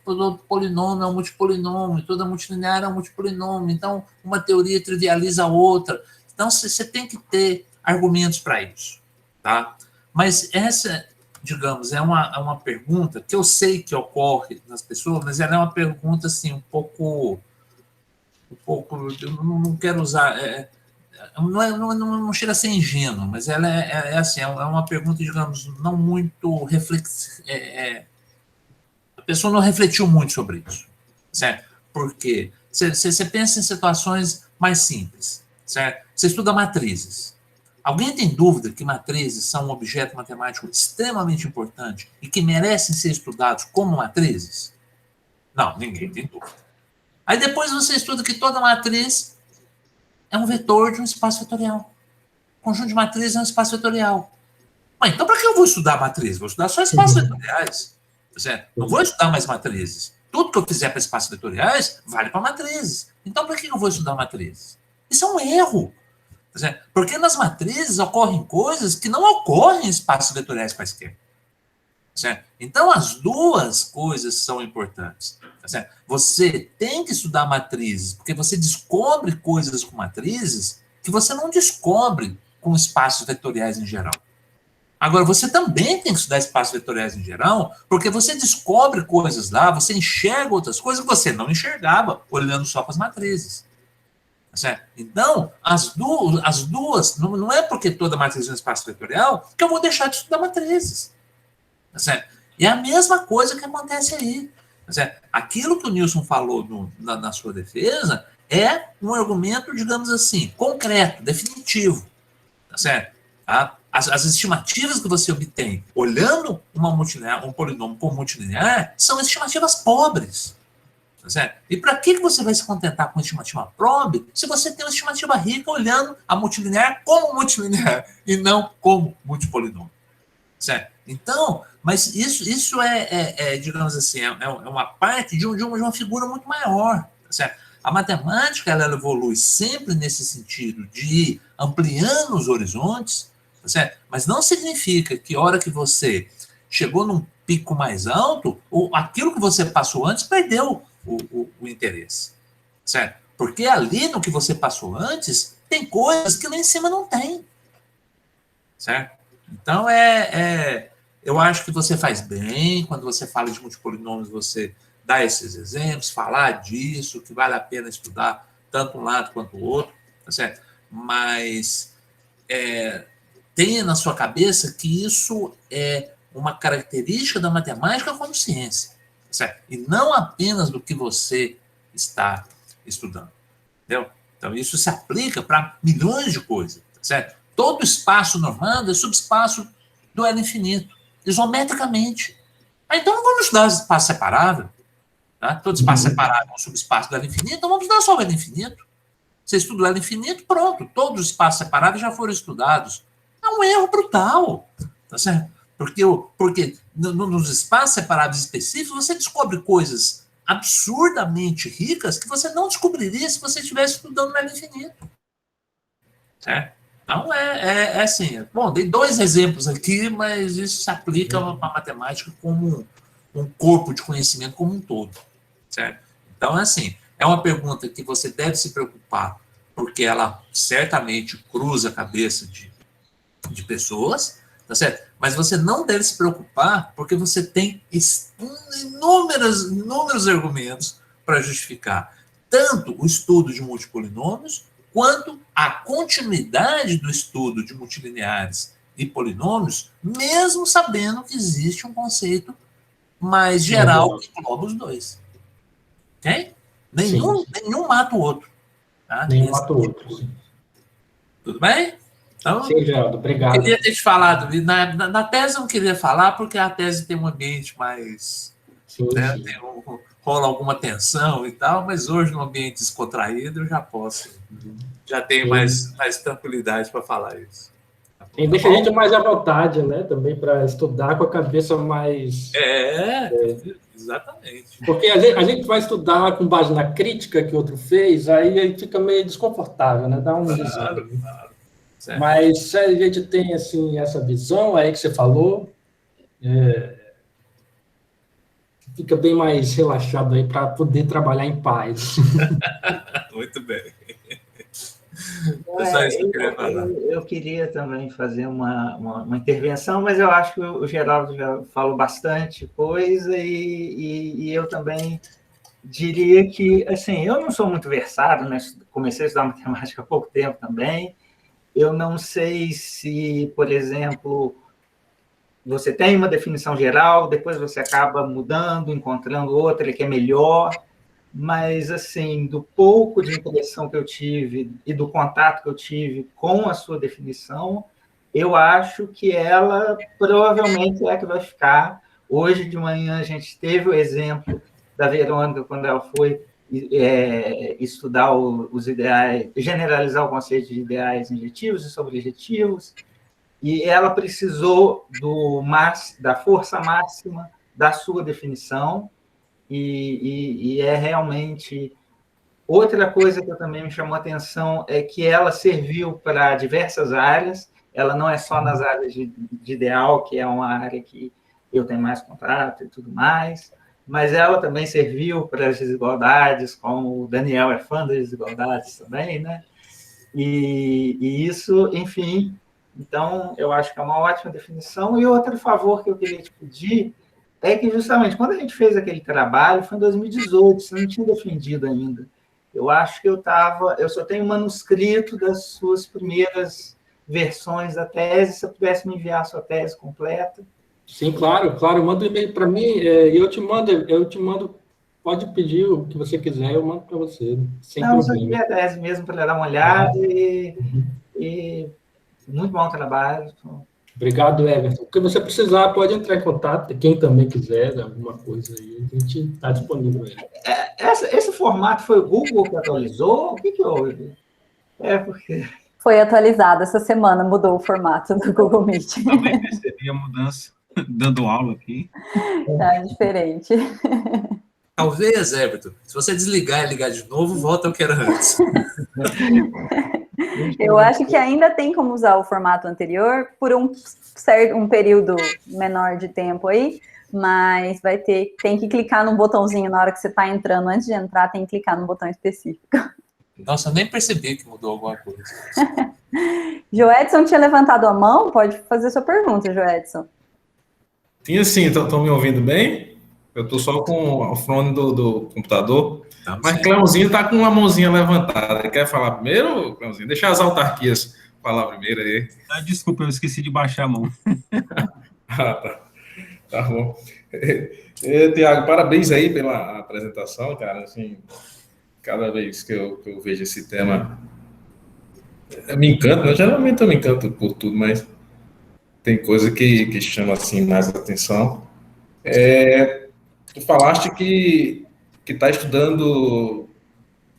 polinômio é um multipolinômio, toda multilinear é um multipolinômio, então uma teoria trivializa a outra. Então você tem que ter argumentos para isso, tá? Mas essa, digamos, é uma pergunta que eu sei que ocorre nas pessoas, mas ela é uma pergunta assim um pouco eu não quero usar, não chega a ser ingênuo, mas ela assim, é uma pergunta, digamos, não muito reflexiva. A pessoa não refletiu muito sobre isso, certo? Porque você pensa em situações mais simples, certo? Você estuda matrizes. Alguém tem dúvida que matrizes são um objeto matemático extremamente importante e que merecem ser estudados como matrizes? Não, ninguém tem dúvida. Aí depois você estuda que toda matriz é um vetor de um espaço vetorial. O conjunto de matrizes é um espaço vetorial. Mas então, para que eu vou estudar matrizes? Vou estudar só espaços vetoriais. Certo? Não vou estudar mais matrizes. Tudo que eu fizer para espaços vetoriais vale para matrizes. Então, para que eu vou estudar matrizes? Isso é um erro. Certo? Porque nas matrizes ocorrem coisas que não ocorrem em espaços vetoriais quaisquer. Certo? Então, as duas coisas são importantes. Certo? Você tem que estudar matrizes, porque você descobre coisas com matrizes que você não descobre com espaços vetoriais em geral. Agora, você também tem que estudar espaços vetoriais em geral, porque você descobre coisas lá, você enxerga outras coisas que você não enxergava olhando só para as matrizes. Certo? Então, as duas, não é porque toda matriz é um espaço vetorial que eu vou deixar de estudar matrizes. Certo? E é a mesma coisa que acontece aí. Aquilo que o Nilson falou na sua defesa é um argumento, digamos assim, concreto, definitivo. Tá certo? Tá? As estimativas que você obtém olhando um polinômio como multilinear são estimativas pobres. Tá certo? E para que você vai se contentar com uma estimativa pobre se você tem uma estimativa rica olhando a multilinear como multilinear e não como multipolinômio? Certo? Então, mas isso digamos assim, é uma parte de uma figura muito maior. Certo? A matemática ela evolui sempre nesse sentido de ir ampliando os horizontes, certo? Mas não significa que a hora que você chegou num pico mais alto, aquilo que você passou antes perdeu o interesse. Certo? Porque ali no que você passou antes, tem coisas que lá em cima não tem. Certo? Então, eu acho que você faz bem, quando você fala de multipolinômios, você dá esses exemplos, falar disso, que vale a pena estudar tanto um lado quanto o outro, tá certo? Mas tenha na sua cabeça que isso é uma característica da matemática como ciência, tá certo? E não apenas do que você está estudando, entendeu? Então, isso se aplica para milhões de coisas, tá certo? Todo espaço normando é subespaço do L infinito, isometricamente. Então, não vamos estudar espaço separável. Tá? Todo espaço separável é um subespaço do L infinito, então vamos estudar só o L infinito. Você estuda o L infinito, pronto. Todos os espaços separáveis já foram estudados. É um erro brutal. Tá certo? Porque nos espaços separáveis específicos, você descobre coisas absurdamente ricas que você não descobriria se você estivesse estudando o L infinito. Certo? Então, é assim. Bom, dei 2 exemplos aqui, mas isso se aplica para a matemática como um corpo de conhecimento como um todo. Certo? Então, é assim, é uma pergunta que você deve se preocupar, porque ela certamente cruza a cabeça de pessoas, tá certo? Mas você não deve se preocupar, porque você tem inúmeros argumentos para justificar tanto o estudo de multipolinômios quanto a continuidade do estudo de multilineares e polinômios, mesmo sabendo que existe um conceito mais geral que engloba os dois. Ok? Nenhum mata o outro. Tá? Nenhum mata o outro. Sim. Tudo bem? Então, sim, Geraldo, obrigado. Eu queria ter te falado. Na tese eu não queria falar, porque a tese tem um ambiente mais... Sim, né, sim. Rola alguma tensão e tal, mas hoje, no ambiente descontraído, eu já posso. Já tenho mais tranquilidade para falar isso. E deixa a gente mais à vontade, né? Também para estudar com a cabeça mais... Exatamente. Porque a gente vai estudar com base na crítica que o outro fez, aí fica meio desconfortável, né? Dá um desânimo. Claro. Mas se a gente tem, assim, essa visão aí que você falou, fica bem mais relaxado aí para poder trabalhar em paz. Muito bem. Eu queria também fazer uma intervenção, mas eu acho que o Geraldo já falou bastante coisa e eu também diria que, assim, eu não sou muito versado, né? Comecei a estudar matemática há pouco tempo também. Eu não sei se, por exemplo, você tem uma definição geral, depois você acaba mudando, encontrando outra que é melhor, mas, assim, do pouco de impressão que eu tive e do contato que eu tive com a sua definição, eu acho que ela provavelmente é a que vai ficar. Hoje de manhã a gente teve o exemplo da Verônica, quando ela foi estudar os ideais, generalizar o conceito de ideais injetivos e sobrejetivos, e ela precisou da força máxima da sua definição, e é realmente... Outra coisa que também me chamou a atenção é que ela serviu para diversas áreas, ela não é só nas áreas de ideal, que é uma área que eu tenho mais contato e tudo mais, mas ela também serviu para as desigualdades, como o Daniel é fã das desigualdades também, né? E isso, enfim, então eu acho que é uma ótima definição. E outro favor que eu queria te pedir é que, justamente, quando a gente fez aquele trabalho, foi em 2018, você não tinha defendido ainda. Eu acho que eu só tenho um manuscrito das suas primeiras versões da tese, se eu pudesse me enviar a sua tese completa. Sim, claro, manda um e-mail para mim e eu te mando, pode pedir o que você quiser, eu mando para você, sem problema. Só queria a tese mesmo para dar uma olhada e muito bom trabalho. Obrigado, Everton. O que você precisar, pode entrar em contato, quem também quiser, alguma coisa aí, a gente está disponível aí. Esse formato foi o Google que atualizou? O que houve? Porque... Foi atualizado essa semana, mudou o formato do Google Meet. Também percebi a mudança, dando aula aqui. Tá diferente. Talvez, Everton, se você desligar e ligar de novo, volta ao que era antes. Eu acho que ainda tem como usar o formato anterior por um período menor de tempo aí, mas tem que clicar no botãozinho na hora que você está entrando. Antes de entrar, tem que clicar no botão específico. Nossa, eu nem percebi que mudou alguma coisa. Joedson tinha levantado a mão? Pode fazer sua pergunta, Joedson. Tinha sim, estão me ouvindo bem? Eu estou só com o fone do computador. Mas Cleãozinho está com uma mãozinha levantada. Quer falar primeiro, Cleãozinho? Deixa as autarquias falar primeiro aí. Desculpa, eu esqueci de baixar a mão. Tá bom. Tiago, parabéns aí pela apresentação, cara. Assim, cada vez que eu vejo esse tema, eu me encanto, né? Geralmente eu me encanto por tudo, mas tem coisa que chama assim mais atenção. Tu falaste que está estudando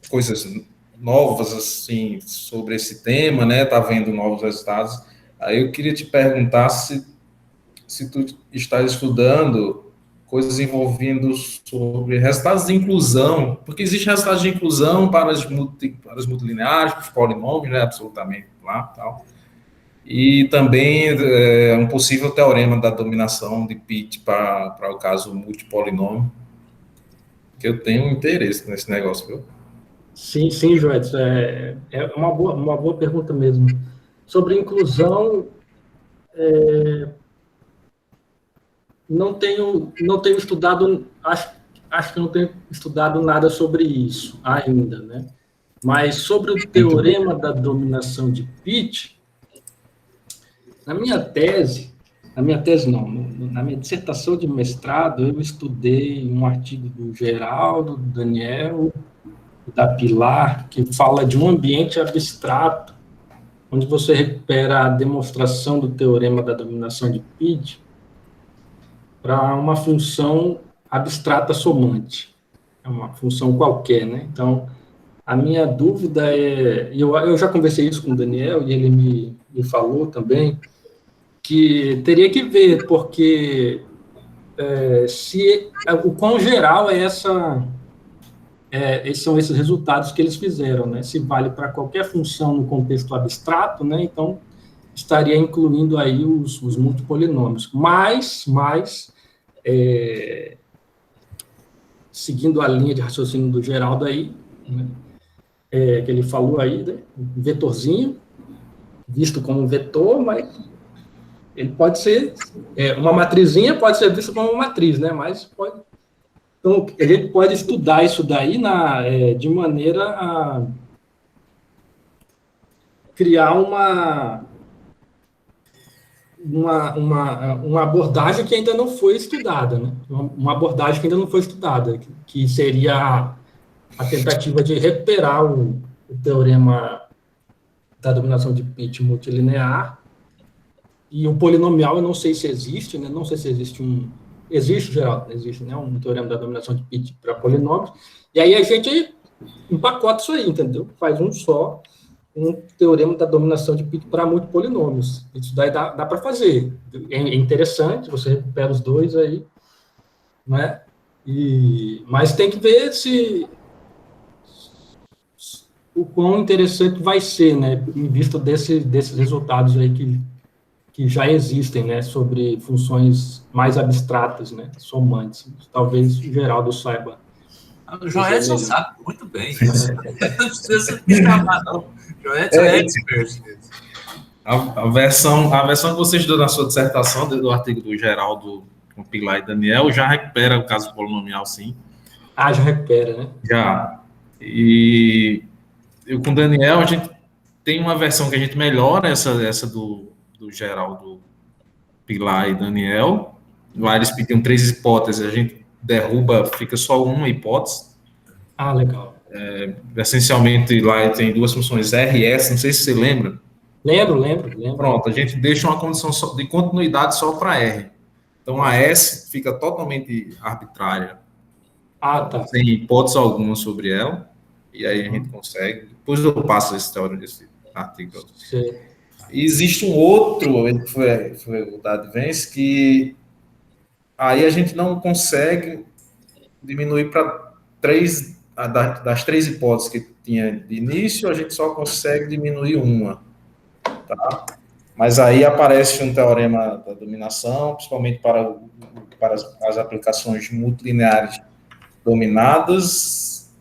coisas novas assim sobre esse tema, né? Está vendo novos resultados. Aí eu queria te perguntar se tu estás estudando coisas envolvendo sobre resultados de inclusão, porque existem resultados de inclusão para as multilineares, para os polinômios, né? Absolutamente lá, tal. E também um possível teorema da dominação de Pitt para o caso multipolinômio, que eu tenho interesse nesse negócio, viu? Sim, Joedson, é uma boa pergunta mesmo. Sobre inclusão, não tenho estudado, acho que eu não tenho estudado nada sobre isso ainda, né? Mas sobre o teorema da dominação de Pitt, na minha dissertação de mestrado, eu estudei um artigo do Geraldo, do Daniel, da Pilar, que fala de um ambiente abstrato, onde você recupera a demonstração do teorema da dominação de Pitt para uma função abstrata somante. É uma função qualquer, né? Então, a minha dúvida é... Eu já conversei isso com o Daniel, e ele me falou também, que teria que ver, porque o quão geral são esses resultados que eles fizeram, né? Se vale para qualquer função no contexto abstrato, né? Então, estaria incluindo aí os multipolinômios. Mas seguindo a linha de raciocínio do Geraldo aí, né? Que ele falou aí, né? Um vetorzinho, visto como um vetor, mas ele pode ser uma matrizinha, pode ser visto como uma matriz, né? Mas pode... Então, a gente pode estudar isso daí de maneira a criar uma abordagem que ainda não foi estudada, né? Uma abordagem que ainda não foi estudada, que seria a tentativa de recuperar o teorema da dominação de Pitt multilinear. E o polinomial, eu não sei se existe, né? Não sei se existe existe, Geraldo, existe, né? Um teorema da dominação de Pitt para polinômios. E aí a gente empacota isso aí, entendeu? Faz um teorema da dominação de Pitt para multipolinômios. Isso daí dá para fazer. É interessante, você recupera os dois aí, né? Mas tem que ver o quão interessante vai ser, né? Em vista desses resultados aí que já existem, né, sobre funções mais abstratas, né, somantes. Talvez o Geraldo saiba. O Joedson sabe muito bem. Não precisa me chamar, não. Joedson é expert. A versão que você estudou na sua dissertação, do artigo do Geraldo, com Pilar e Daniel, já recupera o caso polinomial, sim. Já recupera, né? Já. E eu com o Daniel, a gente tem uma versão que a gente melhora, essa do Geraldo, Pilar e Daniel. Lá eles pediam 3 hipóteses, a gente derruba, fica só uma hipótese. Legal. Essencialmente, lá tem 2 funções R e S, não sei se você lembra. Lembro. Pronto, a gente deixa uma condição de continuidade só para R. Então, a S fica totalmente arbitrária. Tá. Sem hipótese alguma sobre ela. E aí a gente consegue. Depois eu passo esse teorema desse artigo. Sim. E existe um outro, que foi o da Advance, que aí a gente não consegue diminuir para 3, das 3 hipóteses que tinha de início, a gente só consegue diminuir uma. Tá? Mas aí aparece um teorema da dominação, principalmente para as aplicações multilineares dominadas,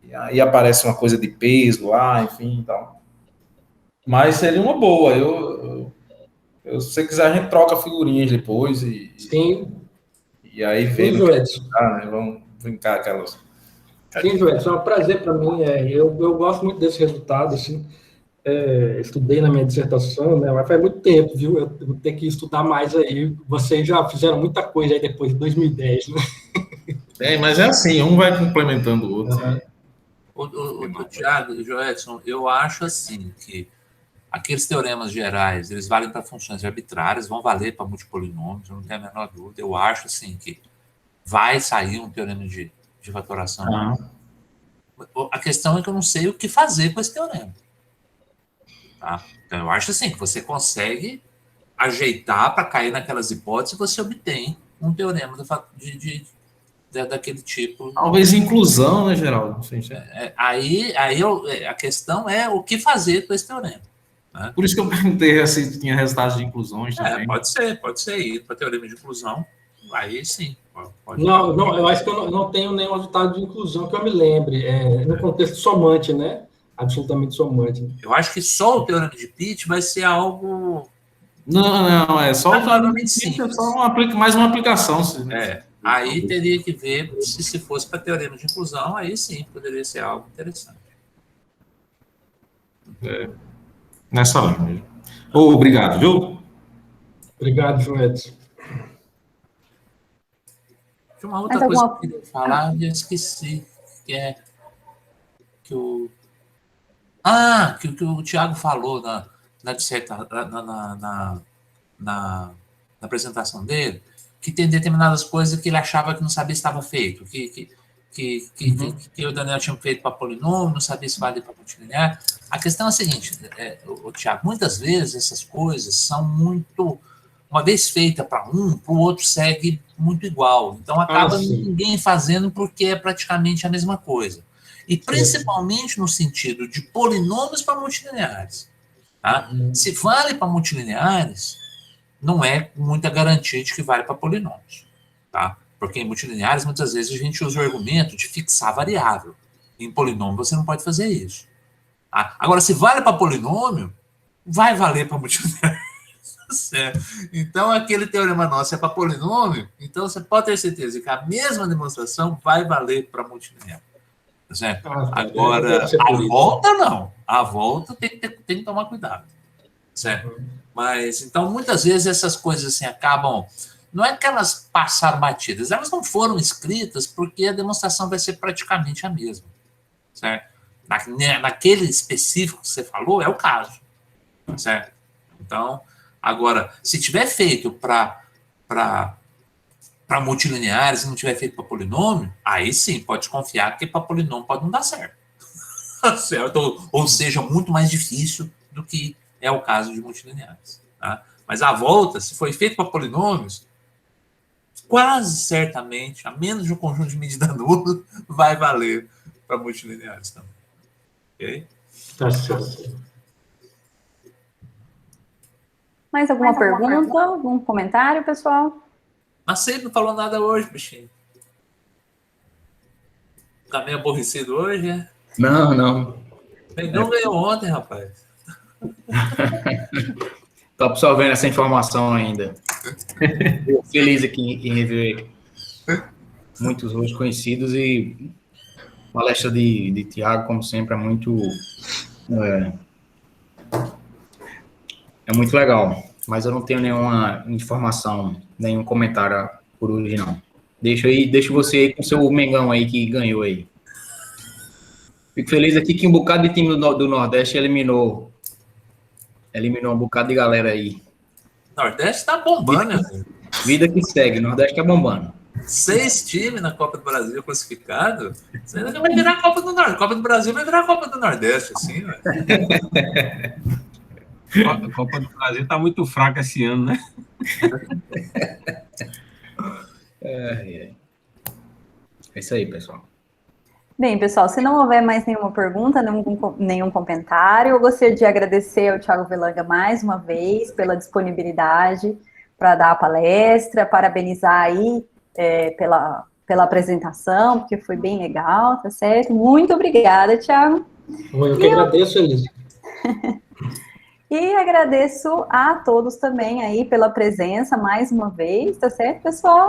e aí aparece uma coisa de peso lá, enfim, tal. Mas seria uma boa. Se você quiser, a gente troca figurinhas depois Sim. E aí vê. Né? Vamos brincar aquelas. Sim, Joedson, é um prazer para mim. Eu gosto muito desse resultado, assim. Estudei na minha dissertação, né? Mas faz muito tempo, viu? Eu vou ter que estudar mais aí. Vocês já fizeram muita coisa aí depois de 2010, né? Mas é assim, um vai complementando o outro. O Thiago e o Joedson, eu acho assim que aqueles teoremas gerais, eles valem para funções arbitrárias, vão valer para multipolinômios, eu não tenho a menor dúvida. Eu acho assim que vai sair um teorema de fatoração. A questão é que eu não sei o que fazer com esse teorema. Tá? Então, eu acho assim que você consegue ajeitar para cair naquelas hipóteses e você obtém um teorema daquele tipo. Talvez inclusão, né, Geraldo? Aí a questão é o que fazer com esse teorema. Né? Por isso que eu perguntei se tinha resultados de inclusões também. Pode ser ir para teorema de inclusão. Aí sim. Não, eu acho que eu não tenho nenhum resultado de inclusão que eu me lembre. No contexto somante, né? Absolutamente somante. Né? Eu acho que só o teorema de Pitt vai ser algo... Não, é só razoavelmente simples. É só mais uma aplicação. Aí teria que ver se fosse para teorema de inclusão, aí sim poderia ser algo interessante. Nessa linha. Obrigado, viu? Obrigado, João Edson. Tinha uma outra coisa que eu queria falar e eu esqueci, que é que o Thiago falou na apresentação dele, que tem determinadas coisas que ele achava que não sabia se estava feito, que o Daniel tinha feito para polinômio, não sabia se valia para multilinear. A questão é a seguinte, Thiago, muitas vezes essas coisas são muito... Uma vez feita para o outro segue muito igual. Então, acaba ninguém fazendo porque é praticamente a mesma coisa. E principalmente no sentido de polinômios para multilineares. Tá? Se vale para multilineares, não é muita garantia de que vale para polinômios. Tá? Porque em multilineares, muitas vezes, a gente usa o argumento de fixar variável. Em polinômio, você não pode fazer isso. Tá? Agora, se vale para polinômio, vai valer para multilineares. Certo. Então, aquele teorema nosso é para polinômio, então você pode ter certeza que a mesma demonstração vai valer para multilinear. Certo? Agora, a volta não. A volta tem que tomar cuidado. Certo? Mas, então, muitas vezes essas coisas assim acabam... Não é que elas passaram batidas, elas não foram escritas porque a demonstração vai ser praticamente a mesma. Certo? Naquele específico que você falou, é o caso. Certo? Então... Agora, se tiver feito para multilineares e não tiver feito para polinômio, aí sim, pode confiar que para polinômio pode não dar certo. Certo? Ou seja, muito mais difícil do que é o caso de multilineares. Tá? Mas a volta, se foi feito para polinômios, quase certamente, a menos de um conjunto de medida nula, vai valer para multilineares também. Ok? Tá certo. Mais alguma pergunta? Algum comentário, pessoal? Mas você não falou nada hoje, bichinho. Tá meio aborrecido hoje, né? Não. Não ganhou ontem, rapaz. Tô absorvendo essa informação ainda. Tô feliz aqui em rever muitos rostos conhecidos e a palestra de Thiago, como sempre, é muito legal, mas eu não tenho nenhuma informação, nenhum comentário por hoje, não. Deixa você aí com o seu Mengão aí que ganhou aí. Fico feliz aqui que um bocado de time do Nordeste eliminou um bocado de galera aí. Nordeste tá bombando, né? Vida que segue, Nordeste tá bombando. 6 times na Copa do Brasil classificado. Você ainda vai virar a Copa do Nordeste. Copa do Brasil vai virar a Copa do Nordeste, assim, velho. A Copa do Brasil está muito fraca esse ano, né? É isso aí, pessoal. Bem, pessoal, se não houver mais nenhuma pergunta, nenhum comentário, eu gostaria de agradecer ao Thiago Velanga mais uma vez pela disponibilidade para dar a palestra, parabenizar aí pela apresentação, porque foi bem legal, tá certo? Muito obrigada, Thiago. Eu que agradeço, Elisa. E agradeço a todos também aí pela presença mais uma vez, tá certo, pessoal?